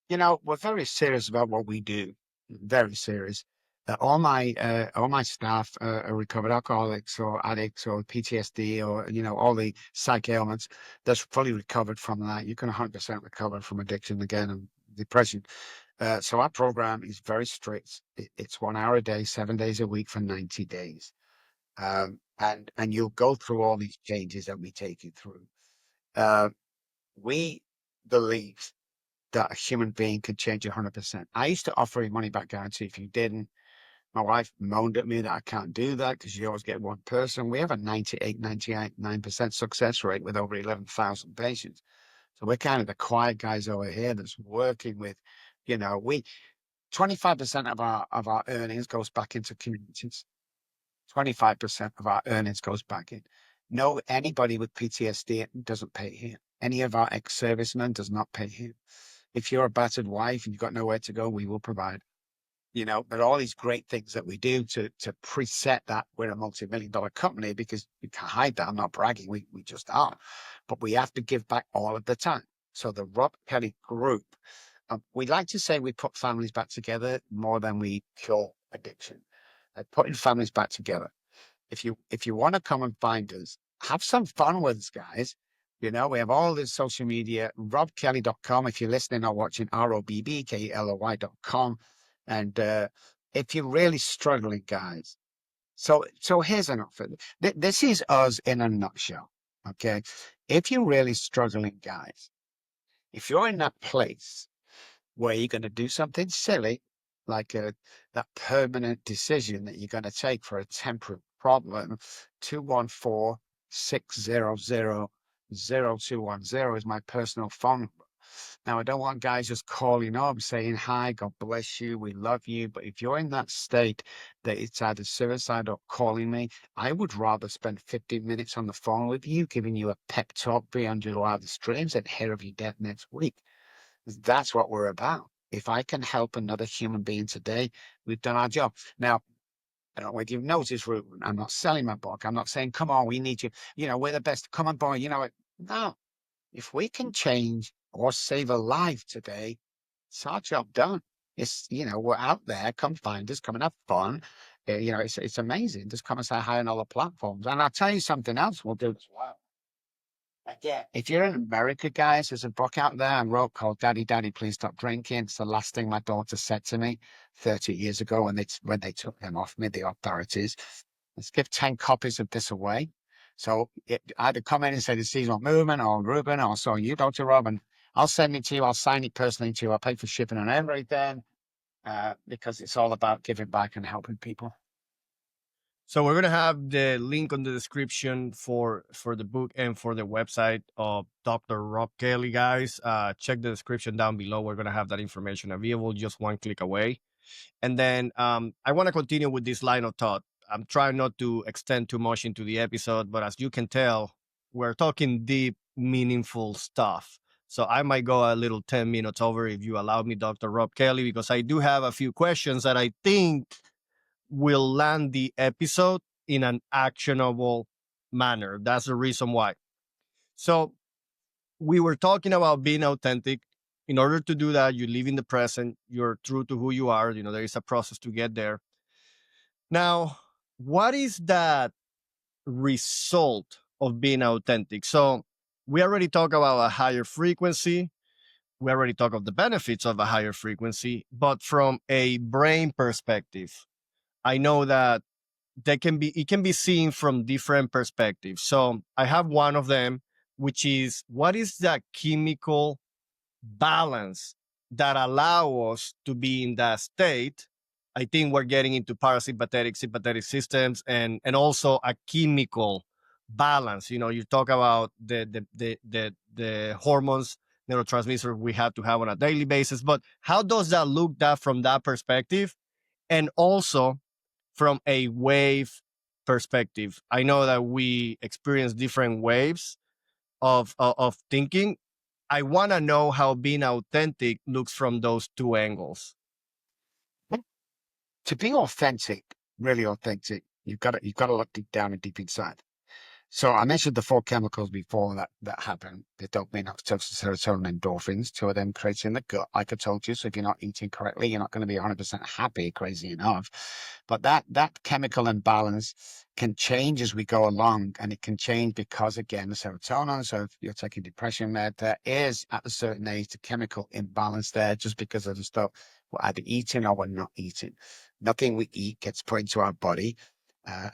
You know, we're very serious about what we do. Very serious. All my staff are recovered alcoholics or addicts or PTSD or all the psych ailments. That's fully recovered from that. You can 100% recover from addiction again and depression. So our program is very strict. It's 1 hour a day, 7 days a week for 90 days. And you'll go through all these changes that we take you through. Uh, we believe that a human being can change 100%. I used to offer a money back guarantee if you didn't. My wife moaned at me that I can't do that because you always get one person. We have a 98, 99% success rate with over 11,000 patients. So we're kind of the quiet guys over here that's working with, we 25% of our earnings goes back into communities. 25% of our earnings goes back in. No, anybody with PTSD doesn't pay here. Any of our ex-servicemen does not pay here. If you're a battered wife and you've got nowhere to go, we will provide. There are all these great things that we do to preset that we're a multi-million dollar company because you can't hide that. I'm not bragging. We just are. But we have to give back all of the time. So the Robb Kelly group, we like to say we put families back together more than we cure addiction. Putting families back together. If you want to come and find us, have some fun with us, guys. We have all this social media, robbkelly.com. If you're listening or watching, robbkelly.com. And if you're really struggling, guys, so here's an offer. This is us in a nutshell. Okay. If you're really struggling, guys, if you're in that place where you're going to do something silly, like that permanent decision that you're going to take for a temporary problem, 214-600-0210 is my personal phone number. Now, I don't want guys just calling up saying, hi, God bless you, we love you. But if you're in that state that it's either suicide or calling me, I would rather spend 15 minutes on the phone with you, giving you a pep talk beyond your wildest dreams and hear of your death next week. That's what we're about. If I can help another human being today, we've done our job. Now, I don't know whether you've noticed, Ruben, I'm not selling my book. I'm not saying, come on, we need you. We're the best. Come on, boy. No. If we can change or save a life today, it's our job done. We're out there. Come find us. Come and have fun. It's amazing. Just come and say hi on all the platforms. And I'll tell you something else we'll do as well. Again, if you're in America, guys, there's a book out there I wrote called Daddy, Daddy, Please Stop Drinking. It's the last thing my daughter said to me 30 years ago when they took him off me, the authorities. Let's give 10 copies of this away. So either come in and say the seasonal movement or Ruben or so you, Dr. Robb, and I'll send it to you. I'll sign it personally to you. I'll pay for shipping and everything because it's all about giving back and helping people. So we're gonna have the link on the description for the book and for the website of Dr. Robb Kelly, guys. Check the description down below. We're gonna have that information available just one click away. And then I want to continue with this line of thought. I'm trying not to extend too much into the episode, but as you can tell, we're talking deep, meaningful stuff. So I might go a little 10 minutes over if you allow me, Dr. Rob Kelly, because I do have a few questions that I think will land the episode in an actionable manner. That's the reason why. So we were talking about being authentic. In order to do that, you live in the present, you're true to who you are. There is a process to get there. Now, what is that result of being authentic? So we already talked about a higher frequency. We already talked of the benefits of a higher frequency, but from a brain perspective, I know that it can be seen from different perspectives. So I have one of them, which is what is that chemical balance that allow us to be in that state. I think we're getting into parasympathetic, sympathetic systems, and also a chemical balance. You talk about the hormones, neurotransmitters we have to have on a daily basis, but how does that look that from that perspective, and also from a wave perspective? I know that we experience different waves of thinking. I want to know how being authentic looks from those two angles. To be authentic, really authentic, you've got to look deep down and deep inside. So I mentioned the four chemicals before that happen: the dopamine, oxytocin, serotonin, endorphins. Two of them created in the gut, like I told you. So if you're not eating correctly, you're not going to be 100% happy. Crazy enough, but that chemical imbalance can change as we go along, and it can change because again the serotonin. So if you're taking depression med, there is at a certain age the chemical imbalance there, just because of the stuff we're either eating or we're not eating. Nothing we eat gets put into our body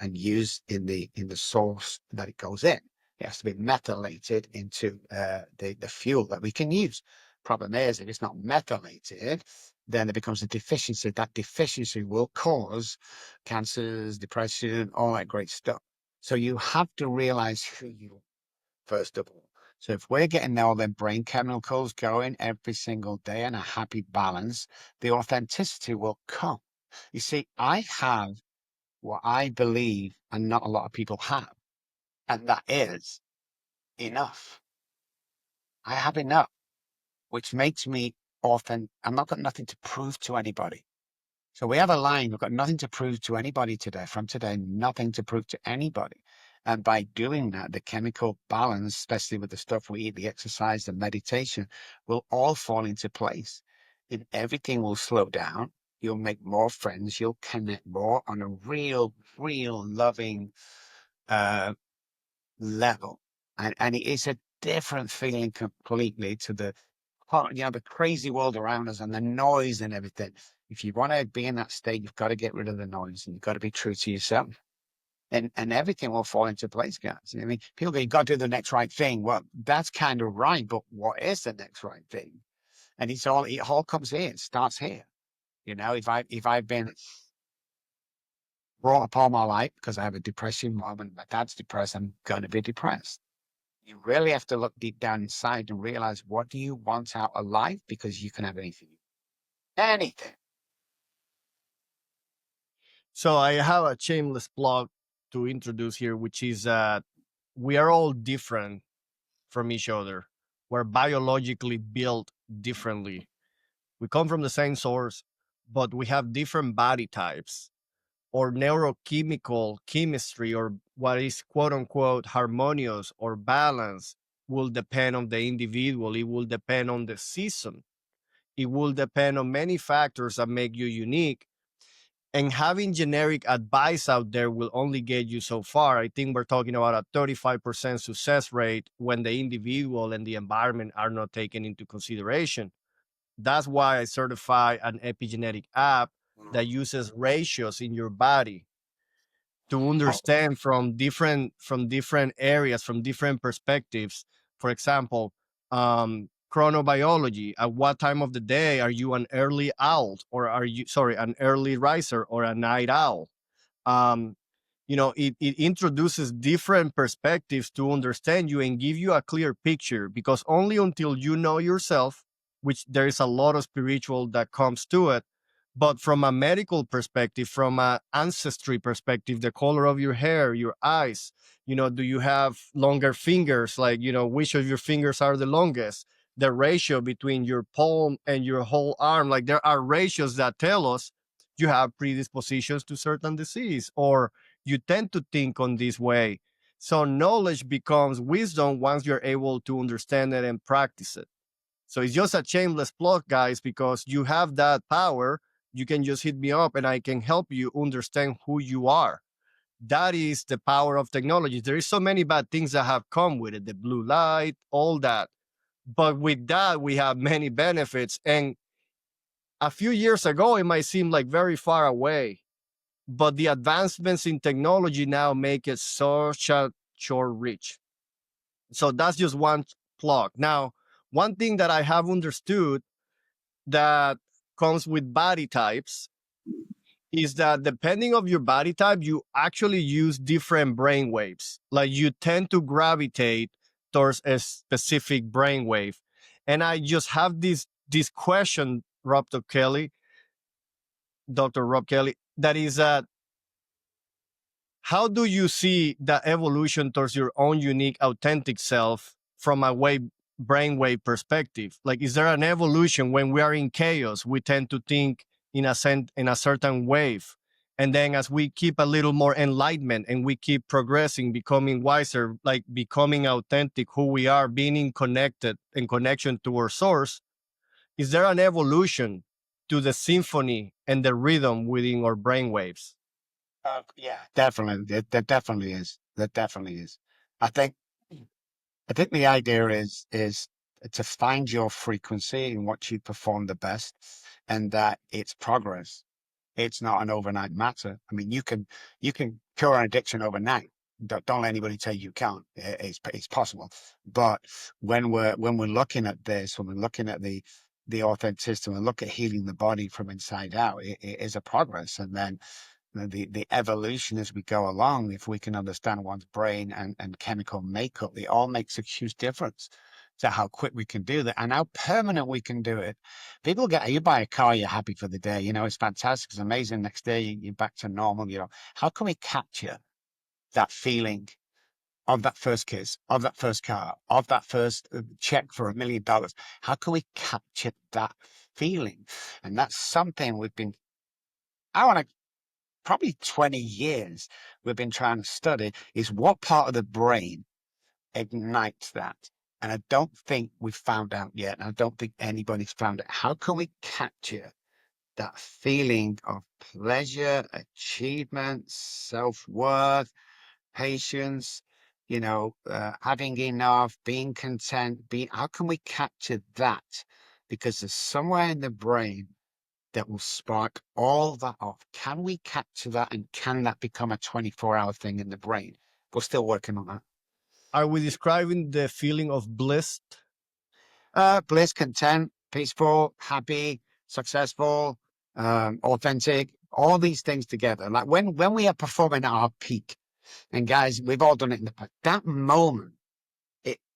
and used in the source that it goes in. It has to be methylated into the fuel that we can use. Problem is, if it's not methylated, then there becomes a deficiency. That deficiency will cause cancers, depression, all that great stuff. So you have to realize who you are, first of all. So if we're getting all them brain chemicals going every single day in a happy balance, the authenticity will come. You see, I have what I believe and not a lot of people have, and that is enough. I have enough, which makes me authentic. I'm not got nothing to prove to anybody. So we have a line, we've got nothing to prove to anybody today. From today, nothing to prove to anybody. And by doing that, the chemical balance, especially with the stuff we eat, the exercise, the meditation, will all fall into place. And everything will slow down. You'll make more friends. You'll connect more on a real loving uh, level. And it is a different feeling completely to the crazy world around us and the noise and everything. If you want to be in that state, you've got to get rid of the noise and you've got to be true to yourself. And everything will fall into place, guys. I mean, people go, you've got to do the next right thing. Well, that's kind of right, but what is the next right thing? And it all comes here. It starts here. If I've been brought up all my life because I have a depression mom and my dad's depressed, I'm going to be depressed. You really have to look deep down inside and realize, what do you want out of life? Because you can have anything. Anything. So I have a shameless plug to introduce here, which is that we are all different from each other. We're biologically built differently. We come from the same source, but we have different body types or neurochemical chemistry, or what is quote unquote harmonious or balance, will depend on the individual. It will depend on the season. It will depend on many factors that make you unique. And having generic advice out there will only get you so far. I think we're talking about a 35% success rate when the individual and the environment are not taken into consideration. That's why I certify an epigenetic app that uses ratios in your body to Oh, understand from different areas, from different perspectives. For example, chronobiology. At what time of the day are you an early owl, or are you sorry, an early riser or a night owl? um, it introduces different perspectives to understand you and give you a clear picture, because only until you know yourself, which there is a lot of spiritual that comes to it, But from a medical perspective, from an ancestry perspective, the color of your hair, your eyes, do you have longer fingers? Like, which of your fingers are the longest? The ratio between your palm and your whole arm. Like, there are ratios that tell us you have predispositions to certain disease, or you tend to think on this way. So knowledge becomes wisdom once you're able to understand it and practice it. So it's just a shameless plug, guys, because you have that power. You can just hit me up and I can help you understand who you are. That is the power of technology. There is so many bad things that have come with it, the blue light, all that. But with that, we have many benefits. And a few years ago, it might seem like very far away, but the advancements in technology now make it such a short reach. So that's just one plug. Now, one thing that I have understood that comes with body types is that depending of your body type, you actually use different brain waves. Like, you tend to gravitate towards a specific brain wave. And I just have this question, Dr. Robb Kelly, that is that how do you see the evolution towards your own unique, authentic self from a brainwave perspective? Like, is there an evolution when we are in chaos? We tend to think in a certain wave, and then as we keep a little more enlightenment and we keep progressing, becoming wiser, like becoming authentic, who we are, being in connection to our source. Is there an evolution to the symphony and the rhythm within our brainwaves? Yeah, definitely. There definitely is. There definitely is. I think I think the idea is to find your frequency in what you perform the best, and that it's progress. It's not an overnight matter. I mean, you can cure an addiction overnight. Don't let anybody tell you you can't. It's possible. But when we're looking at this, when we're looking at the authenticity, when we look at healing the body from inside out, it is a progress. And then the evolution as we go along, if we can understand one's brain and chemical makeup, it all makes a huge difference to how quick we can do that and how permanent we can do it. People get, you buy a car, you're happy for the day, it's fantastic, it's amazing. Next day, you're back to normal. How can we capture that feeling of that first kiss, of that first car, of that first check for $1 million? How can we capture that feeling? And that's something I want to probably 20 years we've been trying to study, is what part of the brain ignites that. And I don't think we've found out yet. And I don't think anybody's found it. How can we capture that feeling of pleasure, achievement, self-worth, patience, having enough, being content, how can we capture that? Because there's somewhere in the brain that will spark all that off. Can we capture that, and can that become a 24-hour thing in the brain? We're still working on that. Are we describing the feeling of bliss? Bliss, content, peaceful, happy, successful, authentic, all these things together. Like when we are performing at our peak, and guys, we've all done it in the past, that moment,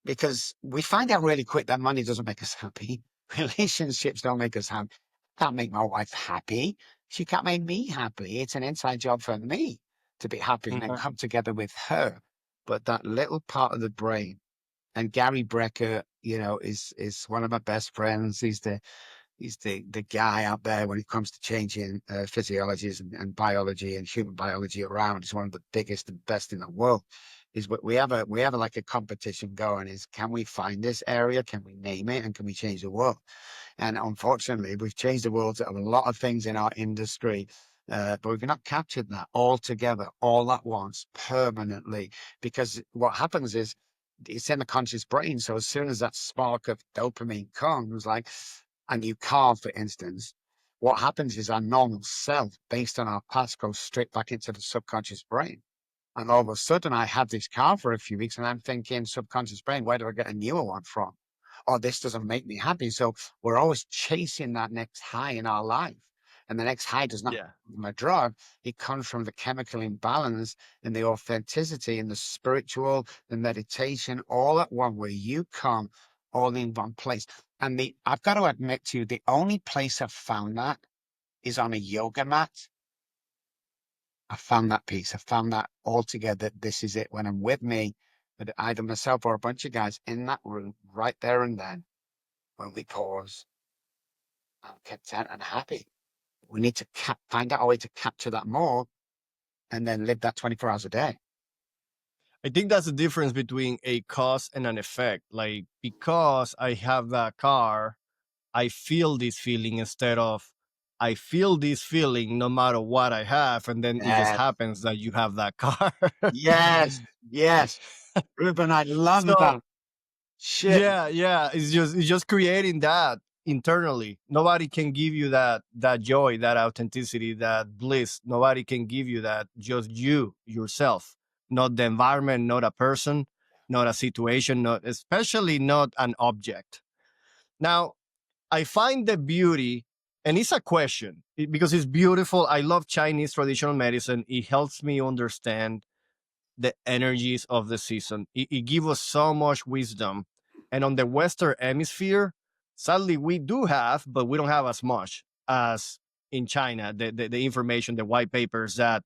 because we find out really quick that money doesn't make us happy. Relationships don't make us happy. Can't make my wife happy. She can't make me happy. It's an inside job for me to be happy and then come together with her. But that little part of the brain, and Gary Brecker, is one of my best friends. He's the guy out there when it comes to changing physiologies and biology and human biology around. He's one of the biggest and best in the world. Is what we have like a competition going, is can we find this area, can we name it, and can we change the world? And unfortunately, we've changed the world to a lot of things in our industry, but we've not captured that all together, all at once, permanently. Because what happens is it's in the conscious brain. So as soon as that spark of dopamine comes, and you carve, for instance, what happens is our normal self, based on our past, goes straight back into the subconscious brain. And all of a sudden, I had this car for a few weeks, and I'm thinking, subconscious brain, where do I get a newer one from? Or this doesn't make me happy. So we're always chasing that next high in our life. And the next high does not Yeah. come from a drug. It comes from the chemical imbalance and the authenticity and the spiritual, the meditation, all at one, where you come all in one place. And I've got to admit to you, the only place I've found that is on a yoga mat. I found that peace. I found that altogether. This is it. When I'm with me, but either myself or a bunch of guys in that room, right there and then, when we pause, I'm content and happy. We need to find out a way to capture that more and then live that 24 hours a day. I think that's the difference between a cause and an effect. Like, because I have that car, I feel this feeling instead of I feel this feeling no matter what I have. And then it just Yes, happens that you have that car. yes, yes. Ruben, I love So that. Shit. yeah, it's just creating that internally. Nobody can give you that joy, that authenticity, that bliss. Nobody can give you that. Just you yourself, not the environment, not a person, not a situation, not especially not an object. Now, I find the beauty, and it's a question because it's beautiful. I love Chinese traditional medicine. It helps me understand the energies of the season. It gives us so much wisdom. And on the Western hemisphere, sadly, we do have, but we don't have as much as in China, the information, the white papers that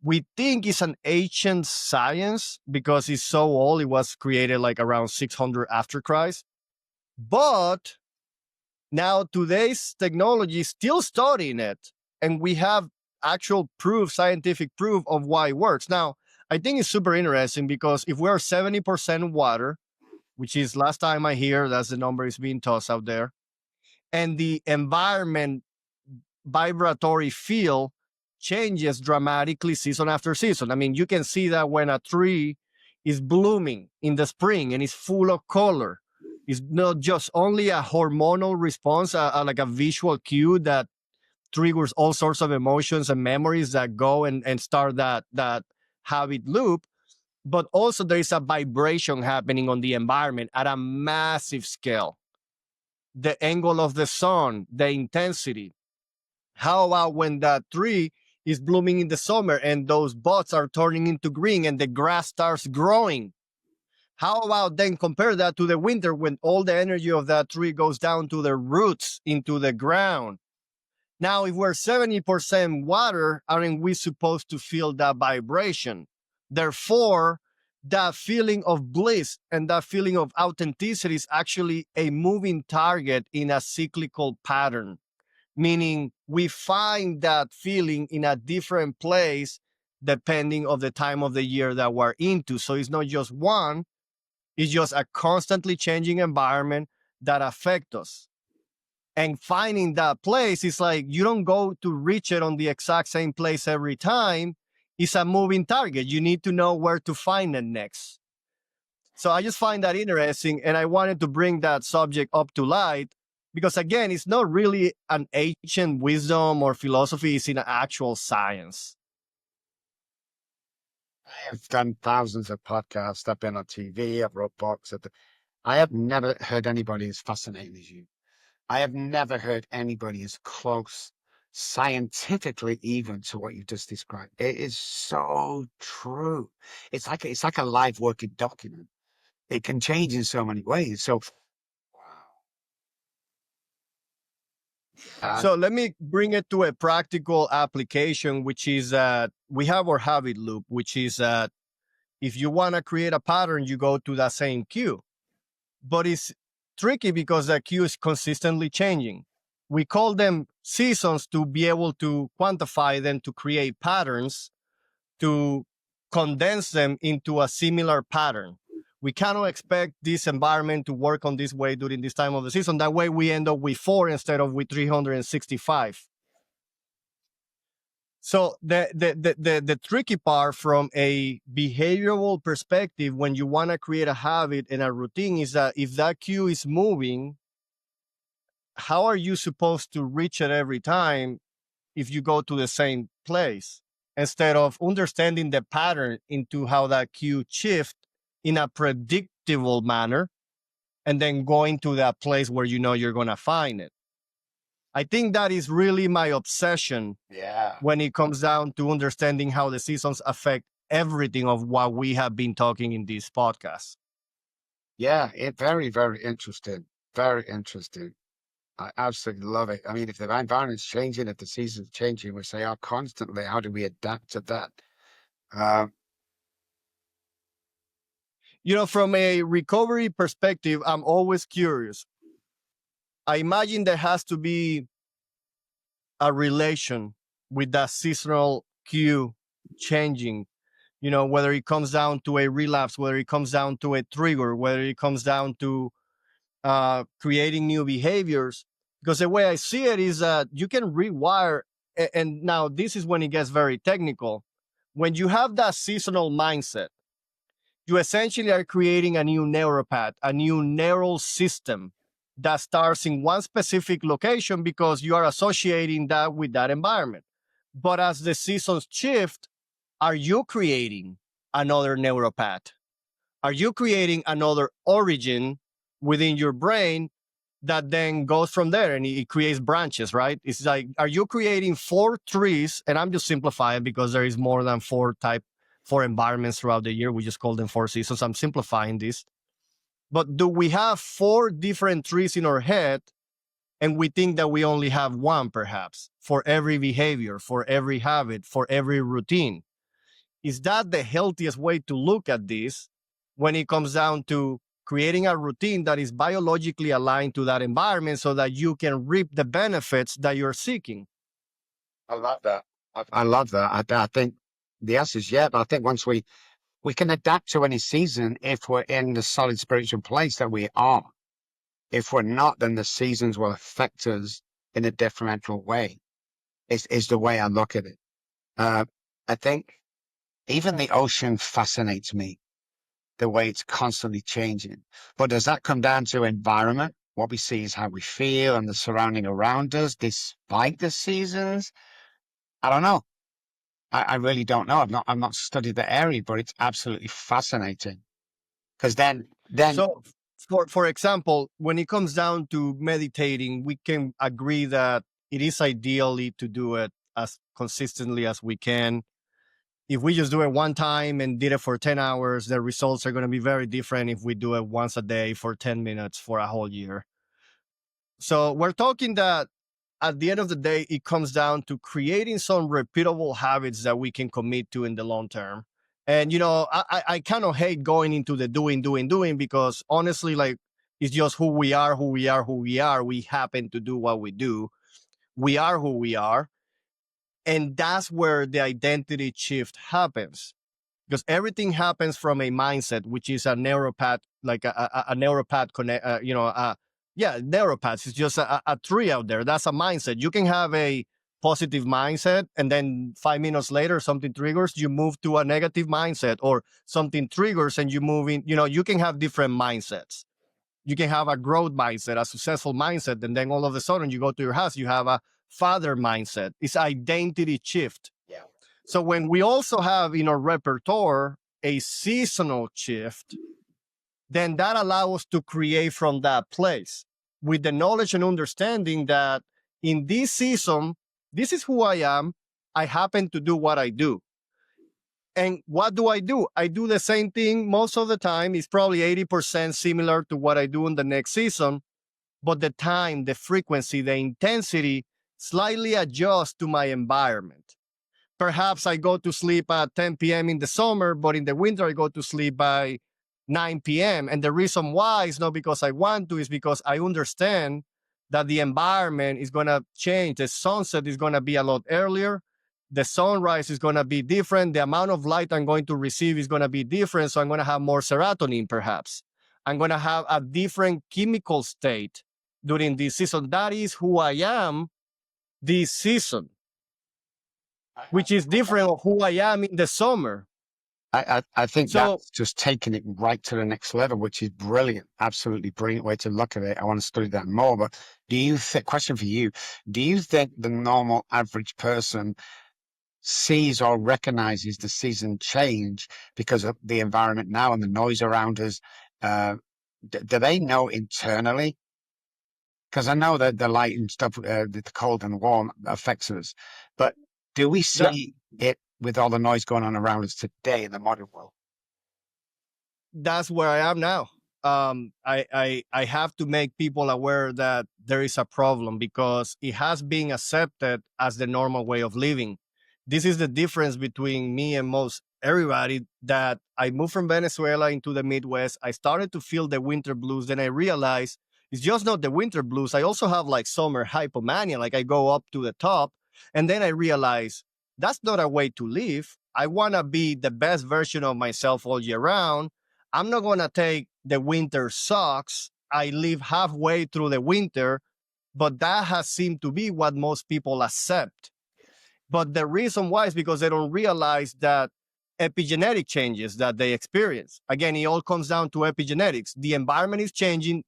we think is an ancient science because it's so old. It was created like around 600 after Christ. But now today's technology is still studying it, and we have actual proof, scientific proof of why it works. Now, I think it's super interesting because if we're 70% water, which is last time I hear, that's the number is being tossed out there, and the environment vibratory field changes dramatically season after season. I mean, you can see that when a tree is blooming in the spring and it's full of color. It's not just only a hormonal response, like a visual cue that triggers all sorts of emotions and memories that go and start that habit loop, but also there is a vibration happening on the environment at a massive scale. The angle of the sun, the intensity, how about when that tree is blooming in the summer and those buds are turning into green and the grass starts growing? How about then compare that to the winter when all the energy of that tree goes down to the roots into the ground? Now, if we're 70% water, aren't we supposed to feel that vibration? Therefore, that feeling of bliss and that feeling of authenticity is actually a moving target in a cyclical pattern, meaning we find that feeling in a different place depending of the time of the year that we're into. So it's not just one, it's just a constantly changing environment that affects us. And finding that place is like you don't go to reach it on the exact same place every time. It's a moving target. You need to know where to find it next. So I just find that interesting, and I wanted to bring that subject up to light because, again, it's not really an ancient wisdom or philosophy, it's in actual science. I have done thousands of podcasts. I've been on TV. I've wrote books. I have never heard anybody as fascinating as you. I have never heard anybody as close scientifically even to what you just described. It is so true. It's like a live working document. It can change in so many ways. So wow. Uh, So let me bring it to a practical application, which is that we have our habit loop, which is that if you want to create a pattern, you go to that same cue. But it's tricky because that cue is consistently changing. We call them seasons to be able to quantify them, to create patterns, to condense them into a similar pattern. We cannot expect this environment to work on this way during this time of the season. That way we end up with 4 instead of with 365. So the tricky part from a behavioral perspective when you want to create a habit and a routine is that if that cue is moving, how are you supposed to reach it every time if you go to the same place instead of understanding the pattern into how that cue shift in a predictable manner and then going to that place where you know you're going to find it? I think that is really my obsession yeah. when it comes down to understanding how the seasons affect everything of what we have been talking in this podcast. Yeah. Very, very interesting. Very interesting. I absolutely love it. I mean, if the environment's changing, if the season's changing, which they are constantly, how do we adapt to that? Um, From a recovery perspective, I'm always curious. I imagine there has to be a relation with that seasonal cue changing, whether it comes down to a relapse, whether it comes down to a trigger, whether it comes down to creating new behaviors. Because the way I see it is that you can rewire, and now this is when it gets very technical. When you have that seasonal mindset, you essentially are creating a new neuropath, a new neural system that starts in one specific location because you are associating that with that environment. But as the seasons shift, are you creating another neuropath? Are you creating another origin within your brain that then goes from there and it creates branches, right? It's like, are you creating four trees? And I'm just simplifying because there is more than four environments throughout the year. We just call them four seasons. I'm simplifying this. But do we have four different trees in our head and we think that we only have one, perhaps, for every behavior, for every habit, for every routine? Is that the healthiest way to look at this when it comes down to creating a routine that is biologically aligned to that environment so that you can reap the benefits that you're seeking? I love that. I love that. I think the answer is yeah, but I think once we can adapt to any season if we're in the solid spiritual place that we are. If we're not, then the seasons will affect us in a detrimental way. Is the way I look at it. Uh, I think even the ocean fascinates me, the way it's constantly changing. But does that come down to environment? What we see is how we feel and the surrounding around us, despite the seasons. I don't know. I really don't know. I've not studied the area, but it's absolutely fascinating. Because then, So, for example, when it comes down to meditating, we can agree that it is ideally to do it as consistently as we can. If we just do it one time and did it for 10 hours, the results are going to be very different if we do it once a day for 10 minutes for a whole year. So we're talking that at the end of the day, it comes down to creating some repeatable habits that we can commit to in the long term. And I kind of hate going into the doing because honestly, like, it's just who we are, who we are, who we are. We happen to do what we do. We are who we are, and that's where the identity shift happens, because everything happens from a mindset, which is a neuropath, like a neuropath connect. Yeah, neuropaths. It's just a tree out there. That's a mindset. You can have a positive mindset, and then 5 minutes later, something triggers. You move to a negative mindset, or something triggers, and you move in. You can have different mindsets. You can have a growth mindset, a successful mindset, and then all of a sudden, you go to your house, you have a father mindset. It's identity shift. yeah, So when we also have in our repertoire a seasonal shift, then that allows us to create from that place with the knowledge and understanding that in this season, this is who I am. I happen to do what I do. And what do? I do the same thing most of the time. It's probably 80% similar to what I do in the next season, but the time, the frequency, the intensity slightly adjusts to my environment. Perhaps I go to sleep at 10 p.m. in the summer, but in the winter I go to sleep by 9 p.m. And the reason why is not because I want to, is because I understand that the environment is going to change. The sunset is going to be a lot earlier. The sunrise is going to be different. The amount of light I'm going to receive is going to be different. So I'm going to have more serotonin, perhaps. I'm going to have a different chemical state during this season. That is who I am this season, I, which is different of who I am in the summer. I think So that's just taking it right to the next level, which is brilliant. Absolutely brilliant way to look at it. I want to study that more. But do you think, question for you, do you think the normal average person sees or recognizes the season change because of the environment now and the noise around us? Uh, do they know internally? Because I know that the light and stuff, the cold and warm affects us, but do we that see it with all the noise going on around us today in the modern world? that's where I am now. I have to make people aware that there is a problem because it has been accepted as the normal way of living. This is the difference between me and most everybody, that I moved from Venezuela into the Midwest. I started to feel the winter blues. Then I realized it's just not the winter blues. I also have like summer hypomania, like I go up to the top. And then I realized that's not a way to live. I want to be the best version of myself all year round. I'm not going to take the winter sucks. I live halfway through the winter, but that has seemed to be what most people accept. But the reason why is because they don't realize that epigenetic changes that they experience. Again, it all comes down to epigenetics. The environment is changing,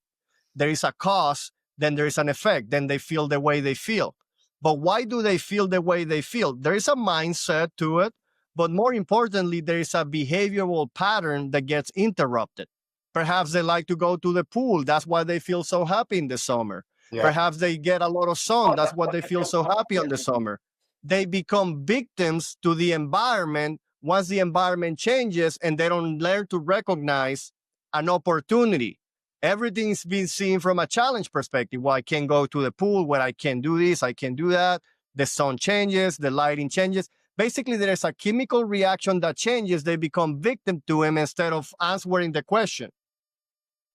there is a cause, then there is an effect, then they feel the way they feel. But why do they feel the way they feel? There is a mindset to it, but more importantly, there is a behavioral pattern that gets interrupted. Perhaps they like to go to the pool. That's why they feel so happy in the summer. Yeah. Perhaps they get a lot of sun. That's why they feel so happy on the summer. They become victims to the environment once the environment changes, and they don't learn to recognize an opportunity. Everything's been seen from a challenge perspective. Well, I can go to the pool, where I can do this, I can do that. The sun changes, the lighting changes. Basically, there is a chemical reaction that changes. They become victim to him instead of answering the question.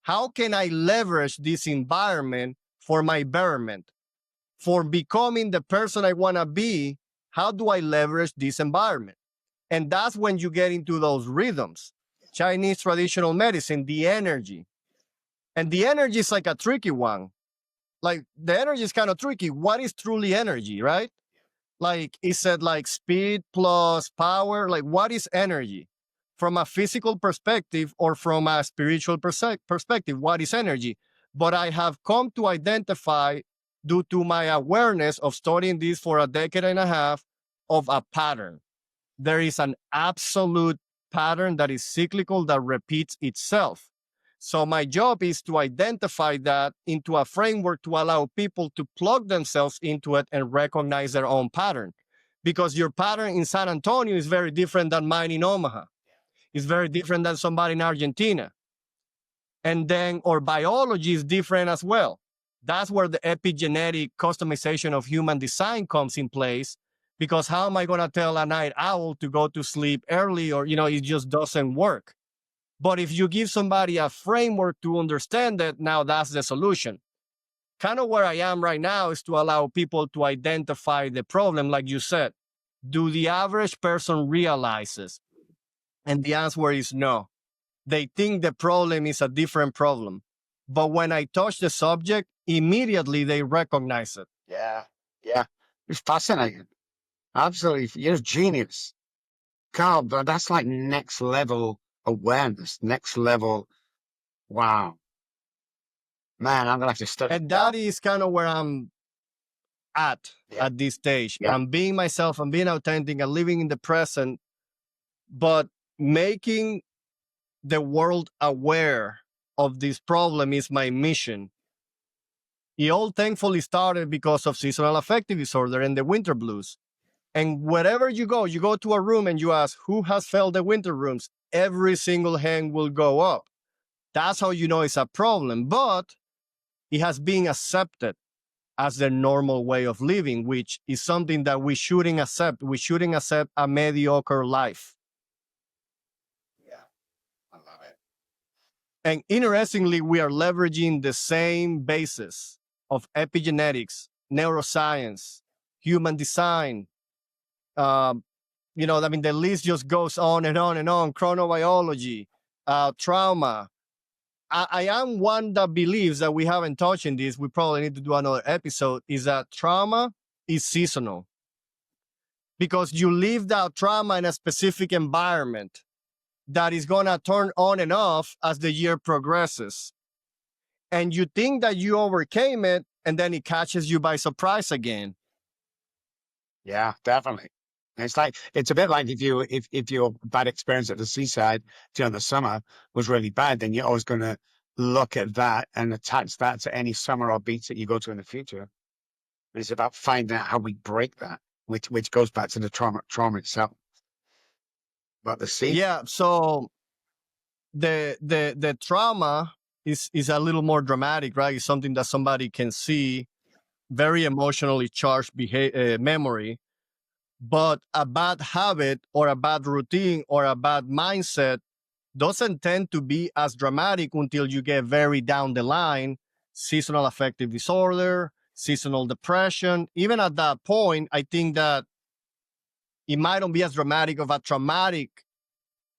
How can I leverage this environment for my betterment? For becoming the person I want to be, how do I leverage this environment? And that's when you get into those rhythms. Chinese traditional medicine, the energy. And the energy is like a tricky one. Like the energy is kind of tricky. What is truly energy, right? Like is it like speed plus power? Like what is energy? From a physical perspective or from a spiritual perspective, what is energy? But I have come to identify, due to my awareness of studying this for a decade and a half, of a pattern. There is an absolute pattern that is cyclical, that repeats itself. So my job is to identify that into a framework to allow people to plug themselves into it and recognize their own pattern. Because your pattern in San Antonio is very different than mine in Omaha. It's very different than somebody in Argentina. And then our biology is different as well. That's where the epigenetic customization of human design comes in place. Because how am I going to tell a night owl to go to sleep early, or, it just doesn't work. But if you give somebody a framework to understand that, now that's the solution. Kind of where I am right now is to allow people to identify the problem, like you said. Do the average person realizes? And the answer is no. They think the problem is a different problem. But when I touch the subject, immediately they recognize it. Yeah. Yeah. It's fascinating. Absolutely. You're a genius. Carl, but that's like next level awareness, next level. Wow. Man, I'm gonna have to study And that. that is kind of where I'm Yeah. at this stage. Yeah. I'm being myself, I'm being authentic, I'm living in the present, but making the world aware of this problem is my mission. It all thankfully started because of seasonal affective disorder and the winter blues. And wherever you go to a room and you ask who has felt the winter rooms, every single hand will go up. That's how you know it's a problem. But it has been accepted as the normal way of living, which is something that we shouldn't accept. We shouldn't accept a mediocre life. Yeah. I love it. And interestingly, we are leveraging the same basis of epigenetics, neuroscience, human design. The list just goes on and on and on. Chronobiology, trauma. I am one that believes that we haven't touched in this. We probably need to do another episode. Is that trauma is seasonal, because you live that trauma in a specific environment that is going to turn on and off as the year progresses. And you think that you overcame it, and then it catches you by surprise again. Yeah, definitely. It's a bit like if your bad experience at the seaside during the summer was really bad, then you're always gonna look at that and attach that to any summer or beach that you go to in the future. And it's about finding out how we break that, which goes back to the trauma itself. But the sea, Yeah. So the trauma is a little more dramatic, right? It's something that somebody can see, very emotionally charged memory. But a bad habit or a bad routine or a bad mindset doesn't tend to be as dramatic until you get very down the line. Seasonal affective disorder, seasonal depression. Even at that point, I think that it might not be as dramatic of a traumatic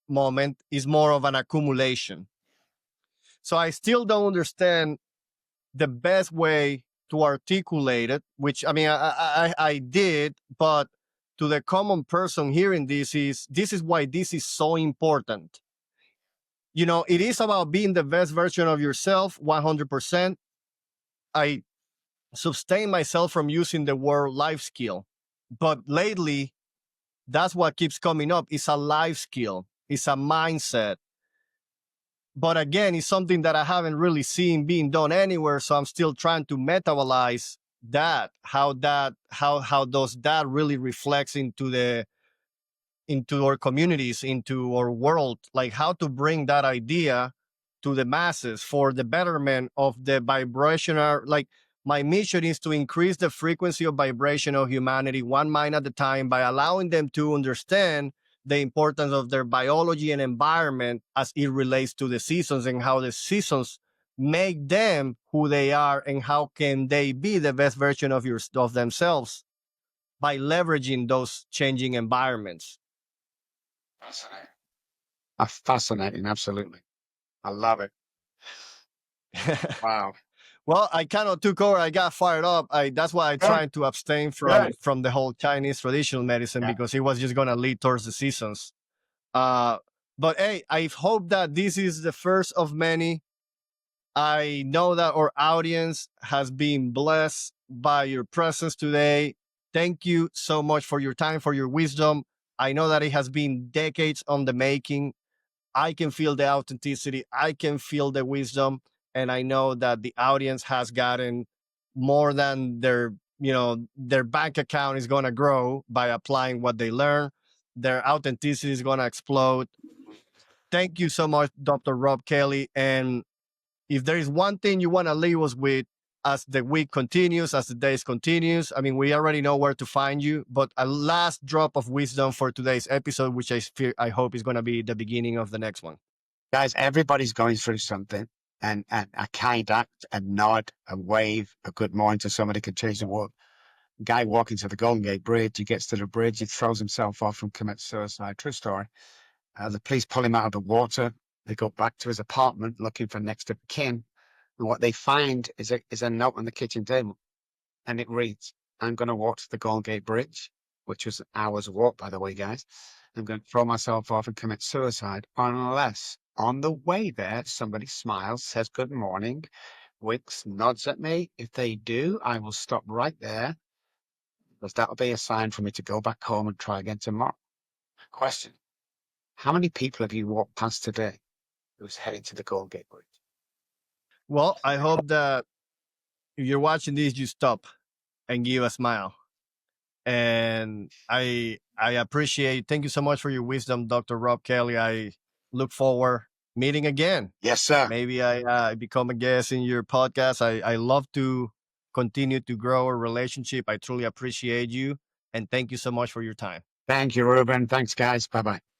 moment, is more of an accumulation. So I still don't understand the best way to articulate it, which I mean, I did, but to the common person hearing this is why this is so important. You know, it is about being the best version of yourself 100%. I sustain myself from using the word life skill, but lately that's what keeps coming up. It's a life skill, it's a mindset. But again, it's something that I haven't really seen being done anywhere. So I'm still trying to metabolize that, how does that really reflects into our communities, into our world, like how to bring that idea to the masses for the betterment of the vibrational. Like my mission is to increase the frequency of vibration of humanity one mind at a time by allowing them to understand the importance of their biology and environment as it relates to the seasons and how the seasons make them who they are and how can they be the best version of themselves by leveraging those changing environments. Fascinating. Fascinating, absolutely. I love it. Wow. Well, I kind of took over. I got fired up. That's why I Good, tried to abstain good. from the whole Chinese traditional medicine Yeah. because it was just gonna lead towards the seasons. Uh, but hey, I hope that this is the first of many. I know that our audience has been blessed by your presence today. Thank you so much for your time, for your wisdom. I know that it has been decades on the making. I can feel the authenticity. I can feel the wisdom. And I know that the audience has gotten more than their bank account is going to grow by applying what they learn. Their authenticity is going to explode. Thank you so much, Dr. Robb Kelly. And if there is one thing you want to leave us with as the week continues, as the days continues, I mean, we already know where to find you, but a last drop of wisdom for today's episode, which I hope is going to be the beginning of the next one. Guys, everybody's going through something, and a kind act, a nod, a wave, a good morning to somebody can change the world. Guy walking to the Golden Gate Bridge, he gets to the bridge, he throws himself off and commits suicide. True story. The police pull him out of the water. They go back to his apartment looking for next of kin. And what they find is a note on the kitchen table. And it reads, I'm going to walk to the Golden Gate Bridge, which was an hour's walk, by the way, guys. I'm going to throw myself off and commit suicide unless on the way there, somebody smiles, says good morning, winks, nods at me. If they do, I will stop right there because that'll be a sign for me to go back home and try again tomorrow. Question. How many people have you walked past today who's heading to the Golden Gate Bridge? Well, I hope that if you're watching this, you stop and give a smile. And I appreciate. Thank you so much for your wisdom, Dr. Robb Kelly. I look forward meeting again. Yes, sir. Maybe I become a guest in your podcast. I love to continue to grow a relationship. I truly appreciate you, and thank you so much for your time. Thank you, Ruben. Thanks, guys. Bye bye.